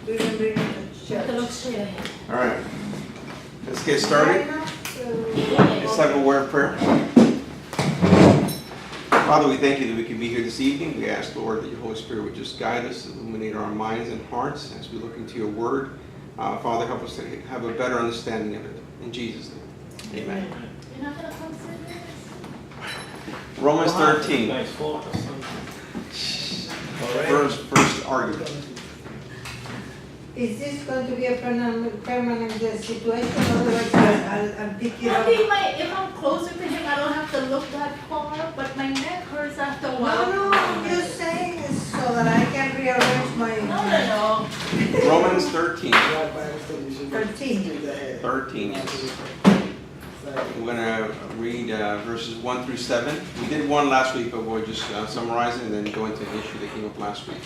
We can bring it to church. All right. Let's get started. Let's have a word of prayer. Father, we thank you that we can be here this evening. We ask, Lord, that your Holy Spirit would just guide us, illuminate our minds and hearts as we look into your word. Father, help us to have a better understanding of it. In Jesus' name, amen. You're not going to consider this? Romans 13. Nice fault or something. First argument. Is this going to be a permanent situation? Otherwise, I'll pick it up. Maybe if I'm closer to him, I don't have to look that far, but my neck hurts after a while. No, I'm just saying it's so that I can rearrange my No. Romans 13. 13. 13, yes. We're going to read verses 1 through 7. We did one last week, but we'll just summarize it and then go into an issue that came up last week.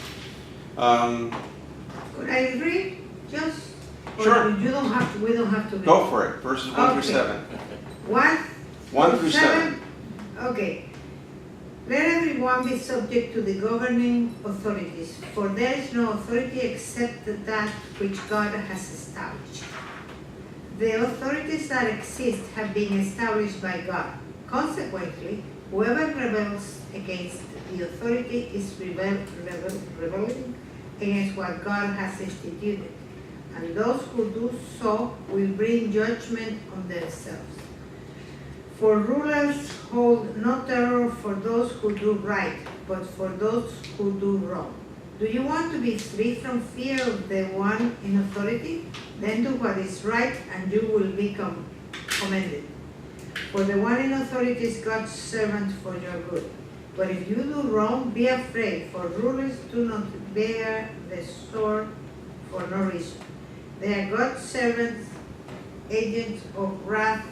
Could I read just? Sure. Or you don't have to. We don't have to read. Go for it. Verses 1 through Okay. 7. 1 through 7. Okay. Let everyone be subject to the governing authorities, for there is no authority except that which God has established. The authorities that exist have been established by God. Consequently, whoever rebels against the authority is rebelling against what God has instituted, and those who do so will bring judgment on themselves. For rulers hold no terror for those who do right, but for those who do wrong. Do you want to be free from fear of the one in authority? Then do what is right, and you will be commended. For the one in authority is God's servant for your good. But if you do wrong, be afraid, for rulers do not bear the sword for no reason. They are God's servants, agents of wrath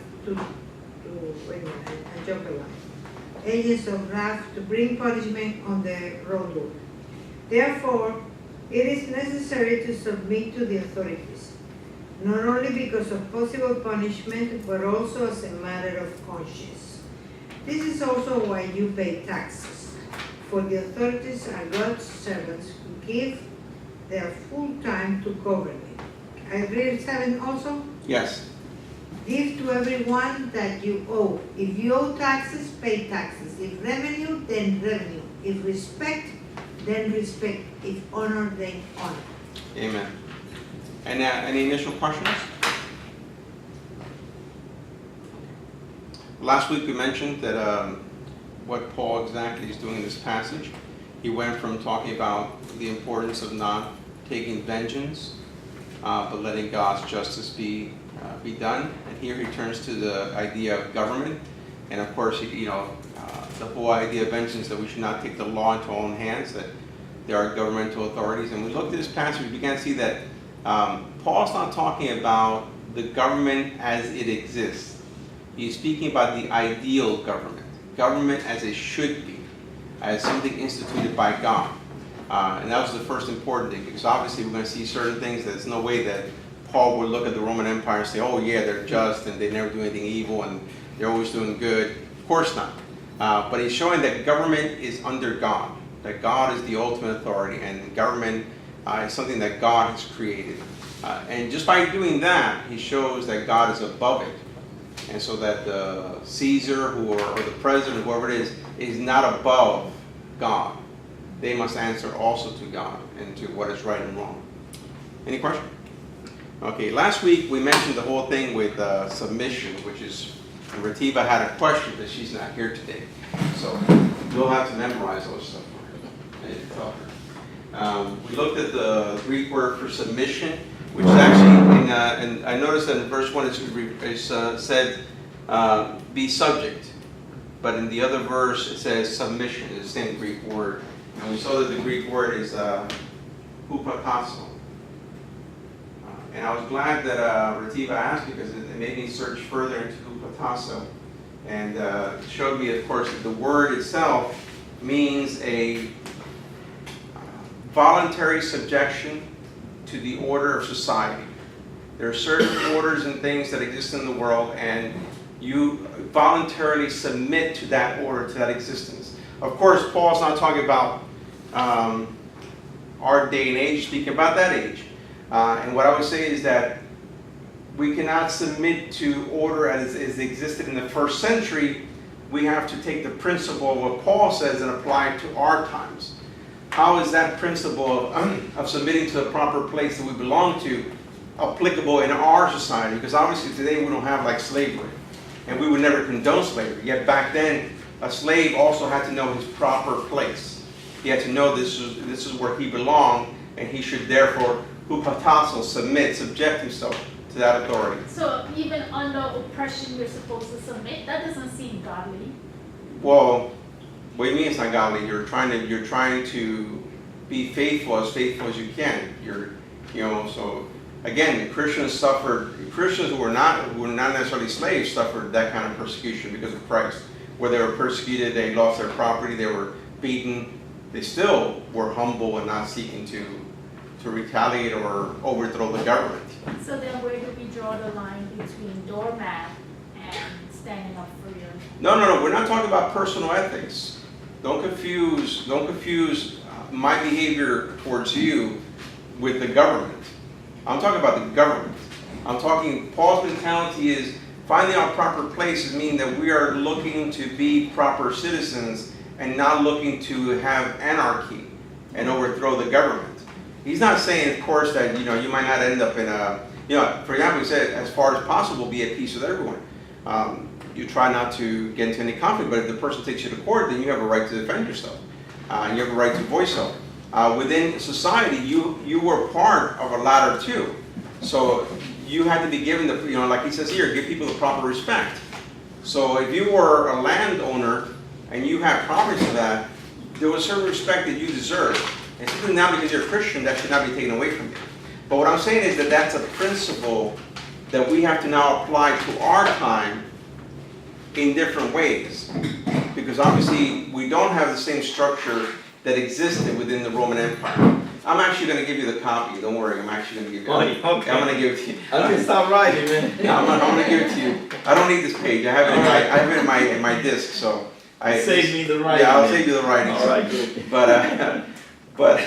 agents of wrath to bring punishment on the wrongdoer. Therefore, it is necessary to submit to the authorities, not only because of possible punishment, but also as a matter of conscience. This is also why you pay taxes, for the authorities are God's servants who give their full time to government. I read 7 also? Yes. Give to everyone that you owe. If you owe taxes, pay taxes. If revenue, then revenue. If respect, then respect. If honor, then honor. Amen. And any initial questions? Last week we mentioned that what Paul exactly is doing in this passage. He went from talking about the importance of not taking vengeance, but letting God's justice be done. And here he turns to the idea of government. And of course, the whole idea of vengeance, that we should not take the law into our own hands, that there are governmental authorities. And we looked at this passage, we began to see that Paul's not talking about the government as it exists. He's speaking about the ideal government as it should be, as something instituted by God. And that was the first important thing, because obviously we're going to see certain things that there's no way that Paul would look at the Roman Empire and say, oh yeah, they're just and they never do anything evil and they're always doing good. Of course not. But he's showing that government is under God, that God is the ultimate authority, and government is something that God has created. And just by doing that, he shows that God is above it. And so that the Caesar or the president, whoever it is not above God. They must answer also to God and to what is right and wrong. Any question? Okay, last week we mentioned the whole thing with submission, which is, Rativa had a question, but she's not here today. So you'll have to memorize those stuff for her. We looked at the Greek word for submission, which is actually, and I noticed that in verse 1 it said, be subject. But in the other verse it says submission, it's the same Greek word. And we saw that the Greek word is hupotasso. And I was glad that Rativa asked, because it made me search further into hupotasso. And it showed me, of course, that the word itself means a voluntary subjection to the order of society. There are certain orders and things that exist in the world, and you voluntarily submit to that order, to that existence. Of course, Paul's not talking about our day and age, speaking about that age. And what I would say is that we cannot submit to order as existed in the first century. We have to take the principle of what Paul says and apply it to our times. How is that principle of submitting to the proper place that we belong to applicable in our society? Because obviously today we don't have like slavery, and we would never condone slavery. Yet back then, a slave also had to know his proper place. He had to know this is where he belonged, and he should therefore, hupatasso, subject himself to that authority. So even under oppression, you're supposed to submit? That doesn't seem godly. Well, what do you mean it's not godly? You're trying to be faithful as you can. So again, Christians who were not necessarily slaves suffered that kind of persecution because of Christ. Where they were persecuted, they lost their property, they were beaten. They still were humble and not seeking to retaliate or overthrow the government. So then where do we draw the line between doormat and standing up for your... No, we're not talking about personal ethics. Don't confuse my behavior towards you with the government. I'm talking about the government. Paul's mentality is finding our proper places, meaning that we are looking to be proper citizens and not looking to have anarchy and overthrow the government. He's not saying, of course, that you might not end up in for example, he said, as far as possible, be at peace with everyone. You try not to get into any conflict, but if the person takes you to court, then you have a right to defend yourself. You have a right to voice out. Within society, you were part of a ladder too. So you had to be given like he says here, give people the proper respect. So if you were a landowner and you have property to that, there was certain respect that you deserve. And simply now because you're a Christian, that should not be taken away from you. But what I'm saying is that that's a principle that we have to now apply to our time in different ways. Because obviously we don't have the same structure that existed within the Roman Empire. I'm actually going to give you the copy. Don't worry, I'm actually going to give you it. Okay. I'm going to give it to you. I don't stop writing, man. Yeah, I'm going to give it to you. I don't need this page. I have it in my disc, so Save me the writing. Yeah, I'll save you the writing. All right, good. But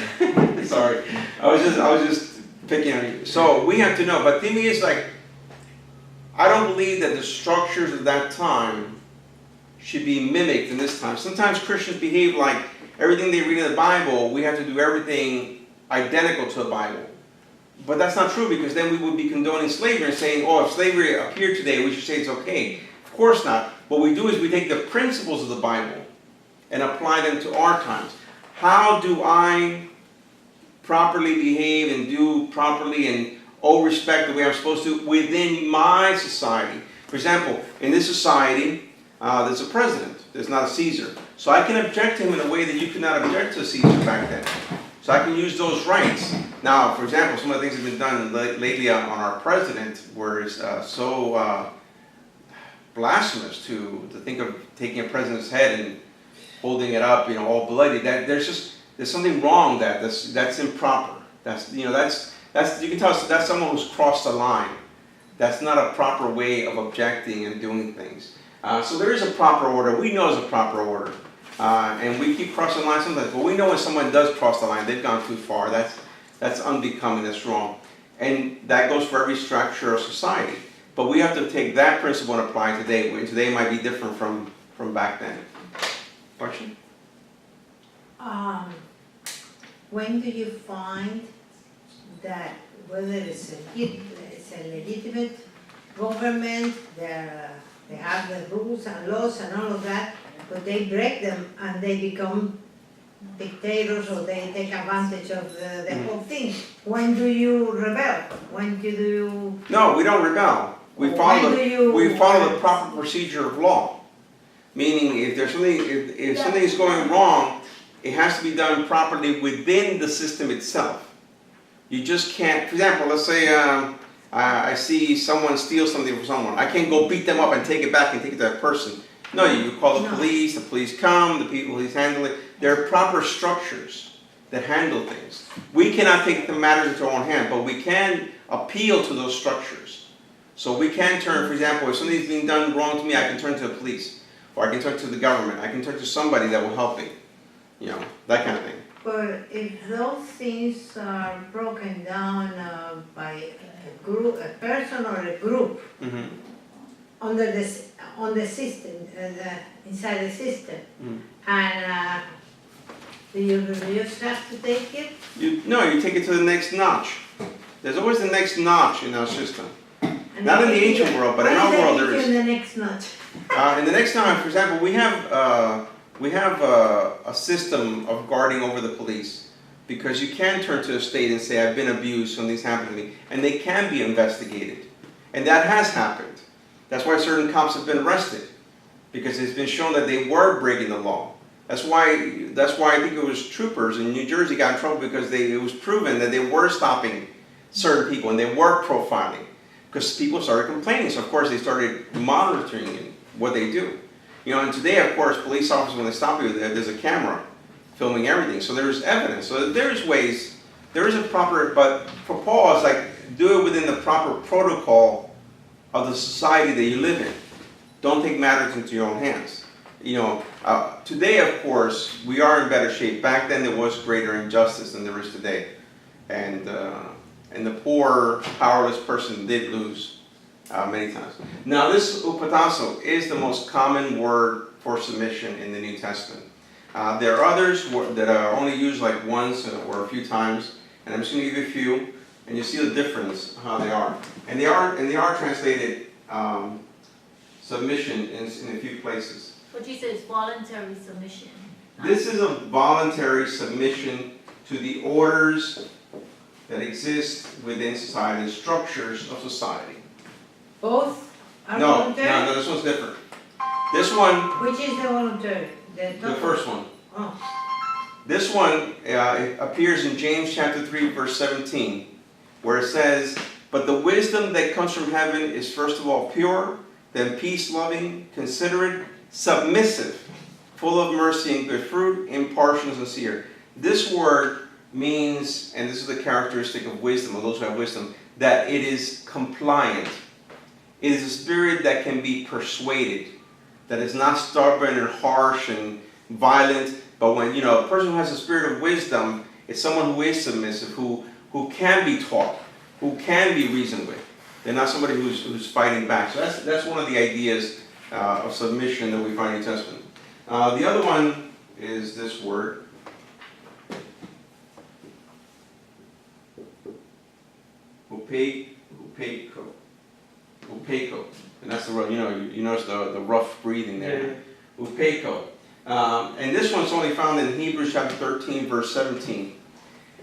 sorry, I was just picking on you. So we have to know. But the thing is, I don't believe that the structures of that time should be mimicked in this time. Sometimes Christians behave like everything they read in the Bible, we have to do everything identical to the Bible. But that's not true, because then we would be condoning slavery and saying, oh, if slavery appeared today, we should say it's okay. Of course not. What we do is we take the principles of the Bible and apply them to our times. How do I properly behave and do properly and owe respect the way I'm supposed to within my society? For example, in this society, there's a president. There's not a Caesar. So I can object to him in a way that you could not object to Caesar back then. So I can use those rights. Now, for example, some of the things that have been done lately on our president were so blasphemous to think of taking a president's head and holding it up, all bloody. That there's something wrong. That's improper. You can tell that's someone who's crossed the line. That's not a proper way of objecting and doing things. So there is a proper order. We know there's a proper order. And we keep crossing the line sometimes. But we know when someone does cross the line, they've gone too far. That's unbecoming, that's wrong. And that goes for every structure of society. But we have to take that principle and apply it today. Today might be different from back then. Question? When do you find that whether it's a legitimate government, they have the rules and laws and all of that, but they break them and they become dictators, or they take advantage of the whole thing? When do you rebel? When do you... No, we don't rebel. We follow the proper procedure of law. Meaning, if something is going wrong, it has to be done properly within the system itself. You just can't, for example, let's say I see someone steal something from someone. I can't go beat them up and take it back and take it to that person. No, you call the police come, the police handle it. There are proper structures that handle things. We cannot take the matters into our own hand, but we can appeal to those structures. So we can turn, for example, if something's being done wrong to me, I can turn to the police, or I can turn to the government. I can turn to somebody that will help me, that kind of thing. But if those things are broken down by a group, a person or a group Mhm. under this, on the system, inside the system, Mhm. and do you just have to take it? You take it to the next notch. There's always the next notch in our system. And Not in the then ancient you- world, but in our what world they there teach is. you in the next notch? In the next notch, for example, we have a system of guarding over the police, because you can turn to a state and say, I've been abused, something's happened to me, and they can be investigated. And that has happened. That's why certain cops have been arrested, because it's been shown that they were breaking the law. That's why I think it was troopers in New Jersey got in trouble, because it was proven that they were stopping certain people and they were profiling, because people started complaining. So of course they started monitoring what they do. You know, and today of course police officers, when they stop you, there's a camera filming everything. So there's evidence. So there's ways, there is a proper, but for Paul it's like, do it within the proper protocol of the society that you live in. Don't take matters into your own hands. You know, today of course we are in better shape. Back then there was greater injustice than there is today. And the poor, powerless person did lose many times. Now this upatasso is the most common word for submission in the New Testament. There are others that are only used like once or a few times, and I'm just going to give you a few, and you see the difference how they are. And they are translated submission in a few places. What you said is voluntary submission. This is a voluntary submission to the orders that exist within society, the structures of society. Both are No, voluntary? this one's different. This one, Which is the voluntary? the first one. Oh, This one it appears in James chapter 3, verse 17, where it says, but the wisdom that comes from heaven is first of all pure, then peace-loving, considerate, submissive, full of mercy and good fruit, impartial and sincere. This word means, and this is the characteristic of wisdom, of those who have wisdom, that it is compliant. It is a spirit that can be persuaded, that is not stubborn and harsh and violent, but when, you know, a person who has a spirit of wisdom is someone who is submissive, who can be taught, who can be reasoned with. They're not somebody who's fighting back. So that's one of the ideas of submission that we find in the New Testament. The other one is this word. Upeko. And that's the, you notice the rough breathing there. Upeko. And this one's only found in Hebrews chapter 13, verse 17.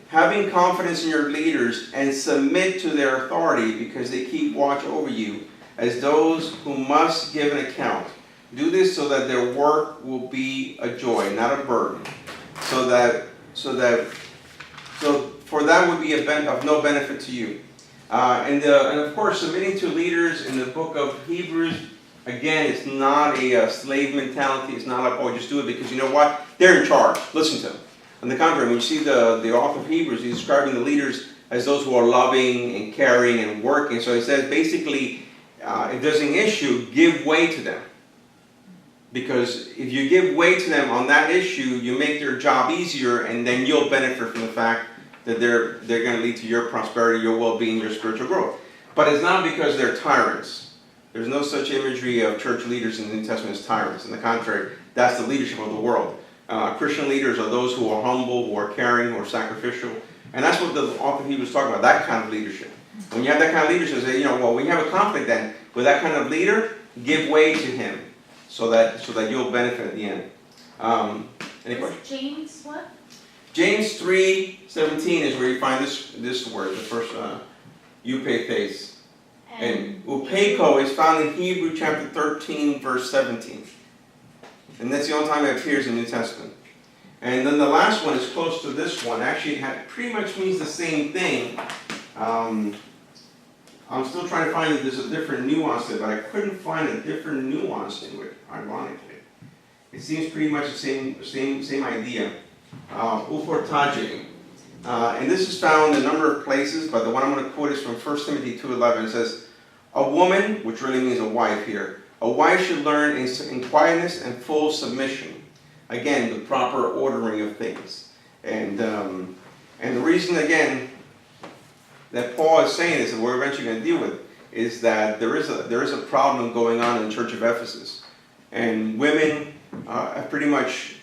Having confidence in your leaders and submit to their authority because they keep watch over you as those who must give an account. Do this so that their work will be a joy, not a burden. So for that would be of no benefit to you. And of course, submitting to leaders in the book of Hebrews, again, it's not a slave mentality. It's not like, oh, just do it because you know what? They're in charge. Listen to them. On the contrary, when you see the author of Hebrews, he's describing the leaders as those who are loving and caring and working. So he says, basically, if there's an issue, give way to them. Because if you give way to them on that issue, you make their job easier, and then you'll benefit from the fact that they're going to lead to your prosperity, your well-being, your spiritual growth. But it's not because they're tyrants. There's no such imagery of church leaders in the New Testament as tyrants. On the contrary, that's the leadership of the world. Christian leaders are those who are humble, who are caring, who are sacrificial. And that's what the author of Hebrews was talking about, that kind of leadership. When you have that kind of leadership, say, when you have a conflict then, with that kind of leader, give way to him so that you'll benefit at the end. Any questions? James what? James 3:17 is where you find this word, the first eupathes. And upeko is found in Hebrews chapter 13, verse 17. And that's the only time it appears in the New Testament. And then the last one is close to this one. Actually, it pretty much means the same thing. I'm still trying to find if there's a different nuance to it, but I couldn't find a different nuance to it, ironically. It seems pretty much the same idea. Uportage. And this is found in a number of places, but the one I'm going to quote is from 1 Timothy 2:11. It says, a woman, which really means a wife here, a wife should learn in quietness and full submission. Again, the proper ordering of things. And the reason, again, that Paul is saying this, and we're eventually going to deal with, is that there is a problem going on in the church of Ephesus. And women have pretty much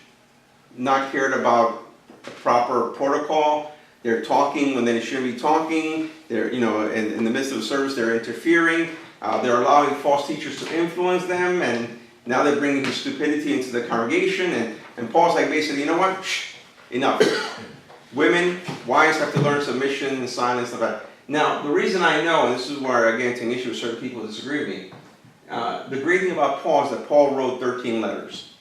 not cared about the proper protocol. They're talking when they shouldn't be talking. They're, in the midst of the service, they're interfering. They're allowing false teachers to influence them, and now they're bringing stupidity into the congregation. And Paul's like, basically, you know what? Shh, enough. Women, wives have to learn submission and silence. And stuff like that. Now, the reason I know, and this is where I get into an issue with certain people who disagree with me, the great thing about Paul is that Paul wrote 13 letters.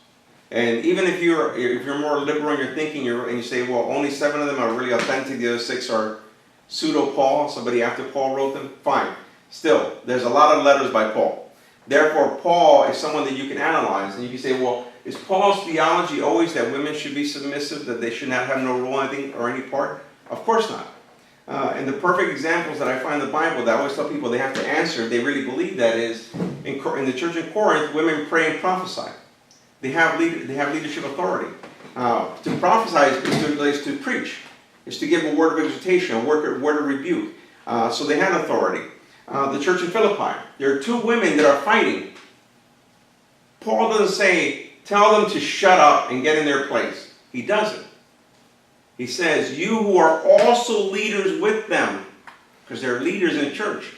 And even if you're more liberal in your thinking, and you say, well, only 7 of them are really authentic, the other 6 are pseudo-Paul, somebody after Paul wrote them, fine. Still, there's a lot of letters by Paul. Therefore, Paul is someone that you can analyze, and you can say, well, is Paul's theology always that women should be submissive, that they should not have no role, anything, or any part? Of course not. And the perfect examples that I find in the Bible that I always tell people they have to answer, if they really believe that, is in the church in Corinth, women pray and prophesy. They have leadership authority. To prophesy is to preach. It's to give a word of exhortation, a word of rebuke. So they had authority. The church in Philippi, there are 2 women that are fighting. Paul doesn't say, tell them to shut up and get in their place. He doesn't. He says, you who are also leaders with them, because they're leaders in church,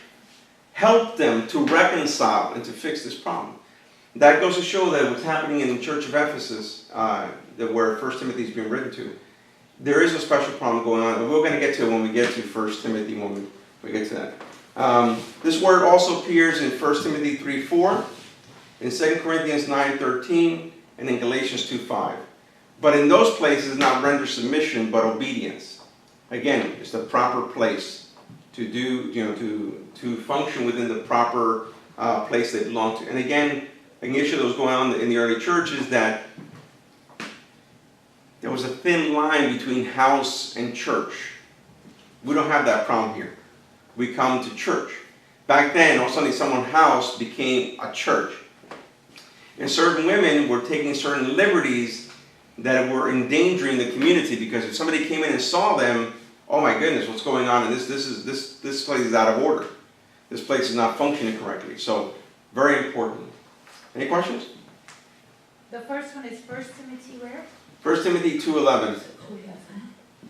help them to reconcile and to fix this problem. That goes to show that what's happening in the church of Ephesus, where 1 Timothy is being written to, there is a special problem going on. And we're going to get to it when we get to 1 Timothy, when we get to that. This word also appears in 1 Timothy 3:4, in 2 Corinthians 9:13, and in Galatians 2:5. But in those places, not render submission, but obedience. Again, it's the proper place to do, to function within the proper place they belong to. And again, an issue that was going on in the early church is that there was a thin line between house and church. We don't have that problem here. We come to church. Back then, all of a sudden, someone's house became a church. And certain women were taking certain liberties that were endangering the community, because if somebody came in and saw them, oh my goodness, what's going on? And this place is out of order. This place is not functioning correctly. So, very important. Any questions? The first one is 1 Timothy where? 1 Timothy 2:11,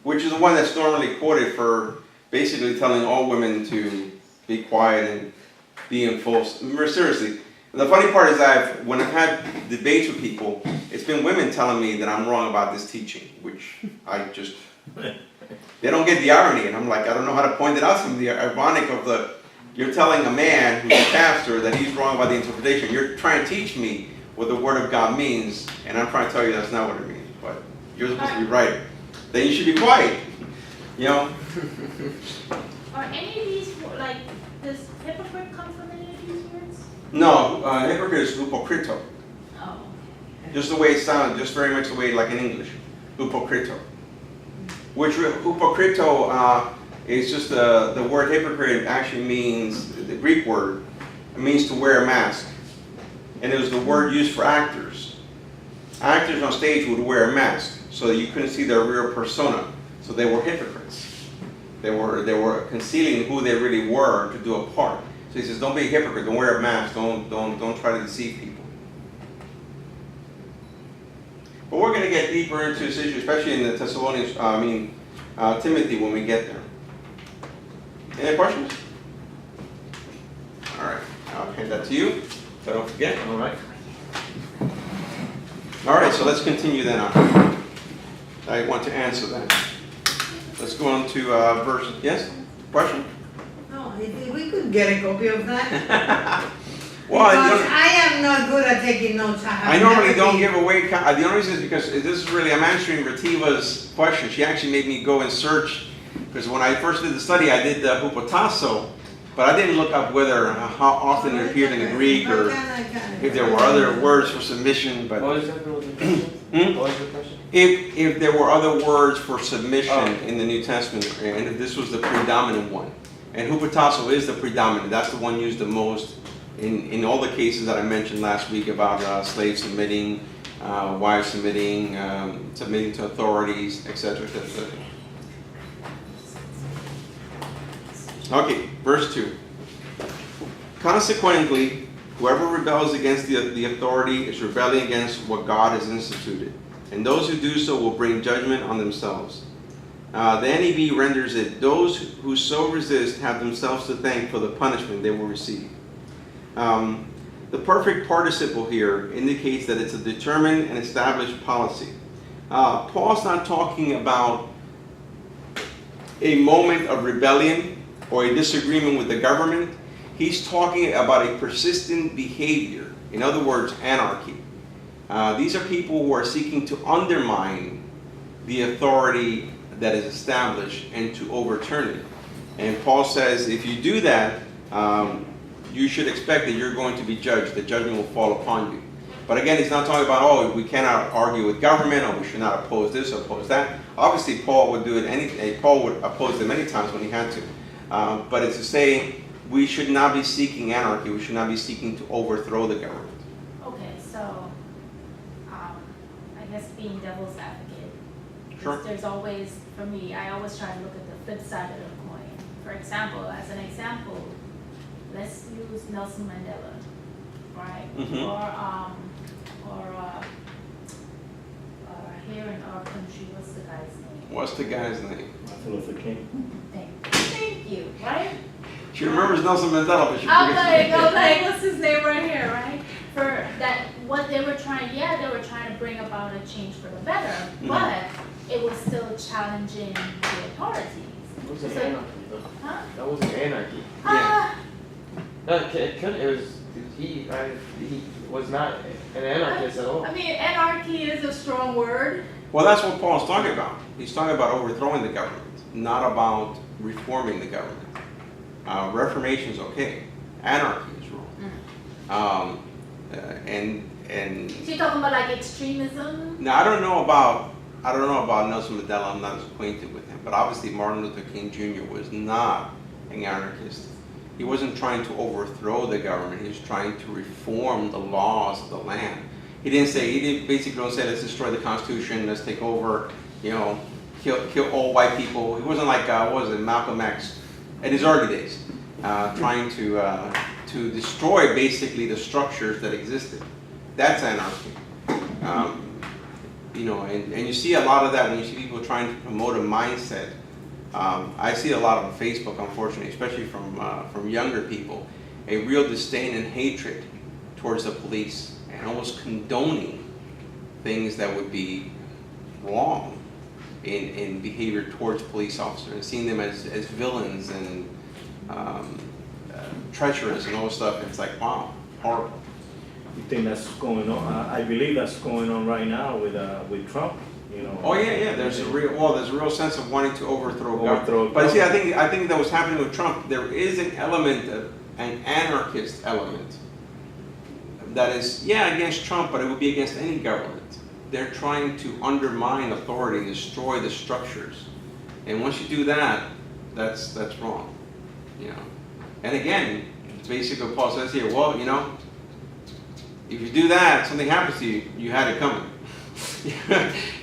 which is the one that's normally quoted for basically telling all women to be quiet and be in full. Seriously, the funny part is that when I've had debates with people, it's been women telling me that I'm wrong about this teaching, which I just, they don't get the irony, and I'm like, I don't know how to point it out to them. The ironic of you're telling a man who's a pastor that he's wrong about the interpretation. You're trying to teach me what the Word of God means, and I'm trying to tell you that's not what it means. But you're supposed to be right. Then you should be quiet. Are any of these, like, does hypocrite come from any of these words? No, hypocrite is hupokrito. Oh. Just the way it sounds, just very much the way, like in English, hupokrito. Which hupokrito is just the word hypocrite actually means, the Greek word, it means to wear a mask. And it was the word used for actors. Actors on stage would wear a mask so that you couldn't see their real persona. So they were hypocrites. They were concealing who they really were to do a part. So he says, don't be a hypocrite, don't wear a mask, don't try to deceive people. But we're going to get deeper into this issue, especially in the Timothy, when we get there. Any questions? All right, I'll hand that to you, so I don't forget. All right. All right, so let's continue then on. I want to answer that. Let's go on to verse. Yes? Question? No, if we could get a copy of that. Well, Because I am not good at taking notes. I normally don't give away. The only reason is because this is really, I'm answering Rativa's question. She actually made me go and search, because when I first did the study, I did the hupotasso, but I didn't look up whether how often it appeared in the Greek, or if there were other words for submission. But What is that? What was the question? if there were other words for submission in the New Testament, and if this was the predominant one, and hupotasso is the predominant, that's the one used the most in all the cases that I mentioned last week about slaves submitting, wives submitting to authorities, etc. Okay, verse 2. Consequently, whoever rebels against the authority is rebelling against what God has instituted, and those who do so will bring judgment on themselves. The NEV renders it, those who so resist have themselves to thank for the punishment they will receive. The perfect participle here indicates that it's a determined and established policy. Paul's not talking about a moment of rebellion or a disagreement with the government. He's talking about a persistent behavior. In other words, anarchy. These are people who are seeking to undermine the authority that is established and to overturn it. And Paul says if you do that, you should expect that you're going to be judged. The judgment will fall upon you. But again, he's not talking about, oh, we cannot argue with government, or we should not oppose this or oppose that. Obviously, Paul would do it. Paul would oppose it many times when he had to. But it's to say we should not be seeking anarchy. We should not be seeking to overthrow the government. Okay, so I guess being devil's advocate. Sure. There's always, for me, I always try to look at the flip side of the coin. For example, as an example, let's use Nelson Mandela, right? Mhm. Or here in our country, what's the guy's name? What's the guy's name? Martin Luther King. Thank you, right? She remembers Nelson Mandela, but she I'm forgets. like, what's his name right here, right? For that, what they were trying to bring about a change for the better, but it was still challenging the authorities. It wasn't So- anarchy though. Huh? That wasn't anarchy. Ah, No, it was, he was not an anarchist at all. I mean, anarchy is a strong word. Well, that's what Paul's talking about. He's talking about overthrowing the government, not about reforming the government. Reformation is okay. Anarchy is wrong. And So you're talking about like extremism? now I don't know about Nelson Mandela. I'm not as acquainted with him, but obviously Martin Luther King Jr. was not an anarchist. He wasn't trying to overthrow the government. He was trying to reform the laws of the land. He didn't basically don't say let's destroy the Constitution, let's take over, kill all white people. He wasn't like what was it, Malcolm X in his early days, trying to destroy basically the structures that existed. That's anarchy. And you see a lot of that when you see people trying to promote a mindset. I see a lot on Facebook, unfortunately, especially from younger people, a real disdain and hatred towards the police and almost condoning things that would be wrong in behavior towards police officers and seeing them as villains and treacherous and all this stuff. It's like, wow, horrible. You think that's going on? I believe that's going on right now with Trump. Oh yeah. There's a real sense of wanting to overthrow government. But government. see, I think that was happening with Trump. There is an element of an anarchist element that is, against Trump, but it would be against any government. They're trying to undermine authority and destroy the structures. And once you do that, that's wrong. And again, it's basically what Paul says here. Well, if you do that, something happens to you. You had it coming. If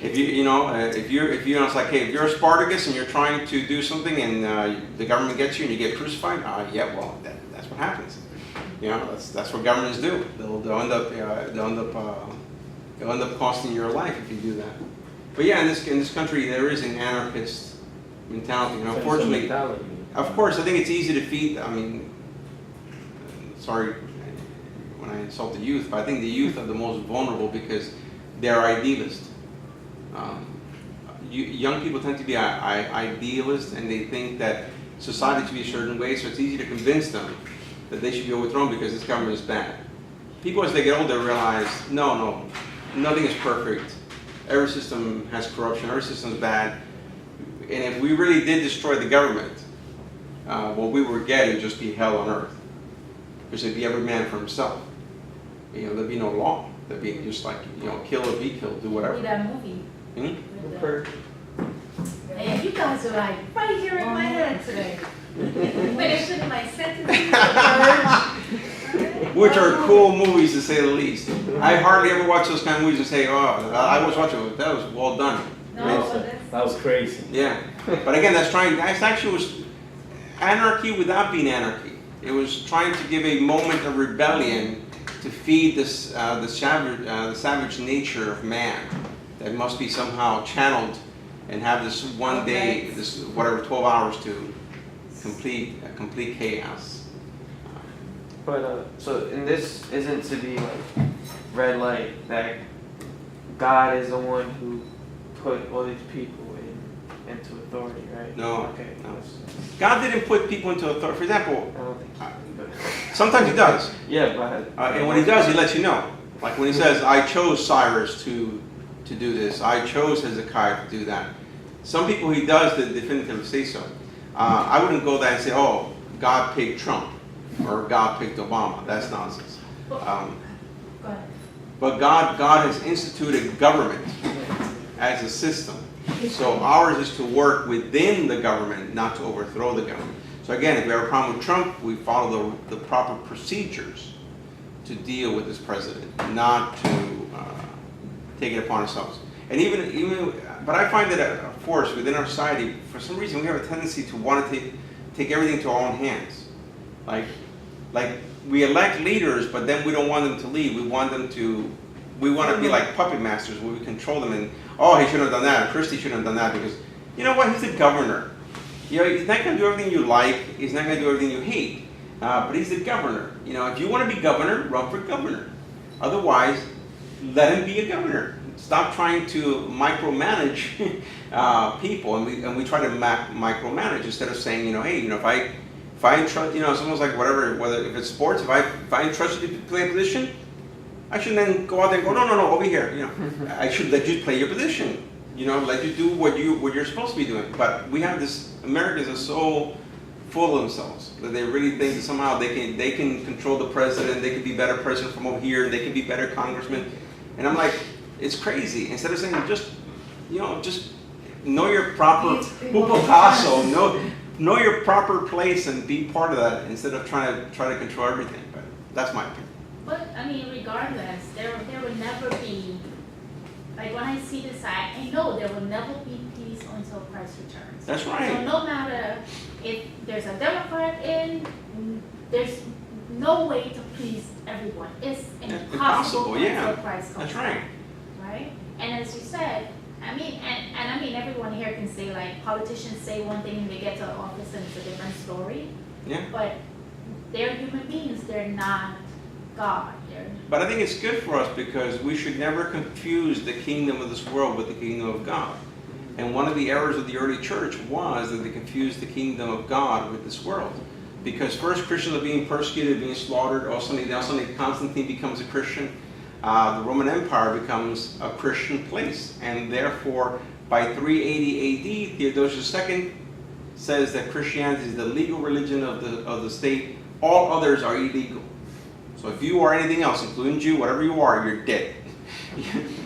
it's like, hey, if you're a Spartacus and you're trying to do something and the government gets you and you get crucified, that's what happens. That's what governments do. They'll end up costing your life if you do that. But in this country there is an anarchist mentality, and unfortunately, of course, I think it's easy to feed. I mean, sorry when I insult the youth, but I think the youth are the most vulnerable because they're idealists. Young people tend to be idealists, and they think that society should be a certain way, so it's easy to convince them that they should be overthrown because this government is bad. People, as they get older, realize, no, nothing is perfect. Every system has corruption, every system is bad. And if we really did destroy the government, what we would get would just be hell on earth. Because it'd be every man for himself. There'd be no law. There'd be just like, kill or be killed, do whatever. Read that movie. Purge. Man, you guys are like right here in my head today. Finishing my sentences. which are cool movies to say the least. I hardly ever watch those kind of movies and say, oh, I was watching it, that was well done. No, That was crazy. Yeah, but again, that actually was anarchy without being anarchy. It was trying to give a moment of rebellion to feed this, the savage nature of man that must be somehow channeled and have this one day, this whatever 12 hours to complete chaos. But so, and this isn't to be like red light that God is the one who put all these people into authority, right? No, Okay. no. God didn't put people into authority. For example, I don't think he did, but sometimes he does. yeah, but And when he does, he lets you know. Like when he says, I chose Cyrus to do this. I chose Hezekiah to do that. Some people he does definitively say so. I wouldn't go there and say, oh, God picked Trump or God picked Obama. That's nonsense. Go ahead. But God has instituted government as a system. So ours is to work within the government, not to overthrow the government. So again, if we have a problem with Trump, we follow the proper procedures to deal with this president, not to take it upon ourselves. And even, but I find that of course within our society, for some reason, we have a tendency to want to take everything to our own hands. Like we elect leaders, but then we don't want them to lead. We want to be like puppet masters where we control them and, oh, he shouldn't have done that, or Christie shouldn't have done that, because you know what, he's the governor. You know, he's not going to do everything you like, he's not going to do everything you hate, but he's the governor. You know, if you want to be governor, run for governor. Otherwise, let him be a governor. Stop trying to micromanage people, and we try to micromanage instead of saying, you know, hey, you know, if I trust, you know, it's almost like whatever, whether if it's sports, if I entrust you to play a position, I should then go out there and go, no, over here. You know, I should let you play your position. You know, let you do what you're supposed to be doing. But we have this. Americans are so full of themselves that they really think that somehow they can control the president. They can be better president from over here. They can be better congressman. And I'm like, it's crazy. Instead of saying just know your proper upocaso, know your proper place and be part of that instead of trying to control everything. But that's my opinion. But I mean, regardless, there will never be, like when I see this, I know there will never be peace until Christ returns. That's right. So no matter if there's a Democrat in, there's no way to please everyone. It's impossible until Christ comes. That's right. Right? And as you said, I mean, and I mean, everyone here can say, like, politicians say one thing and they get to office and it's a different story. Yeah. But they're human beings. They're not God. But I think it's good for us because we should never confuse the kingdom of this world with the kingdom of God. And one of the errors of the early church was that they confused the kingdom of God with this world. Because first Christians are being persecuted, being slaughtered. Also, Constantine becomes a Christian. The Roman Empire becomes a Christian place. And therefore, by 380 AD, Theodosius II says that Christianity is the legal religion of the state. All others are illegal. So if you are anything else, including Jew, whatever you are, you're dead.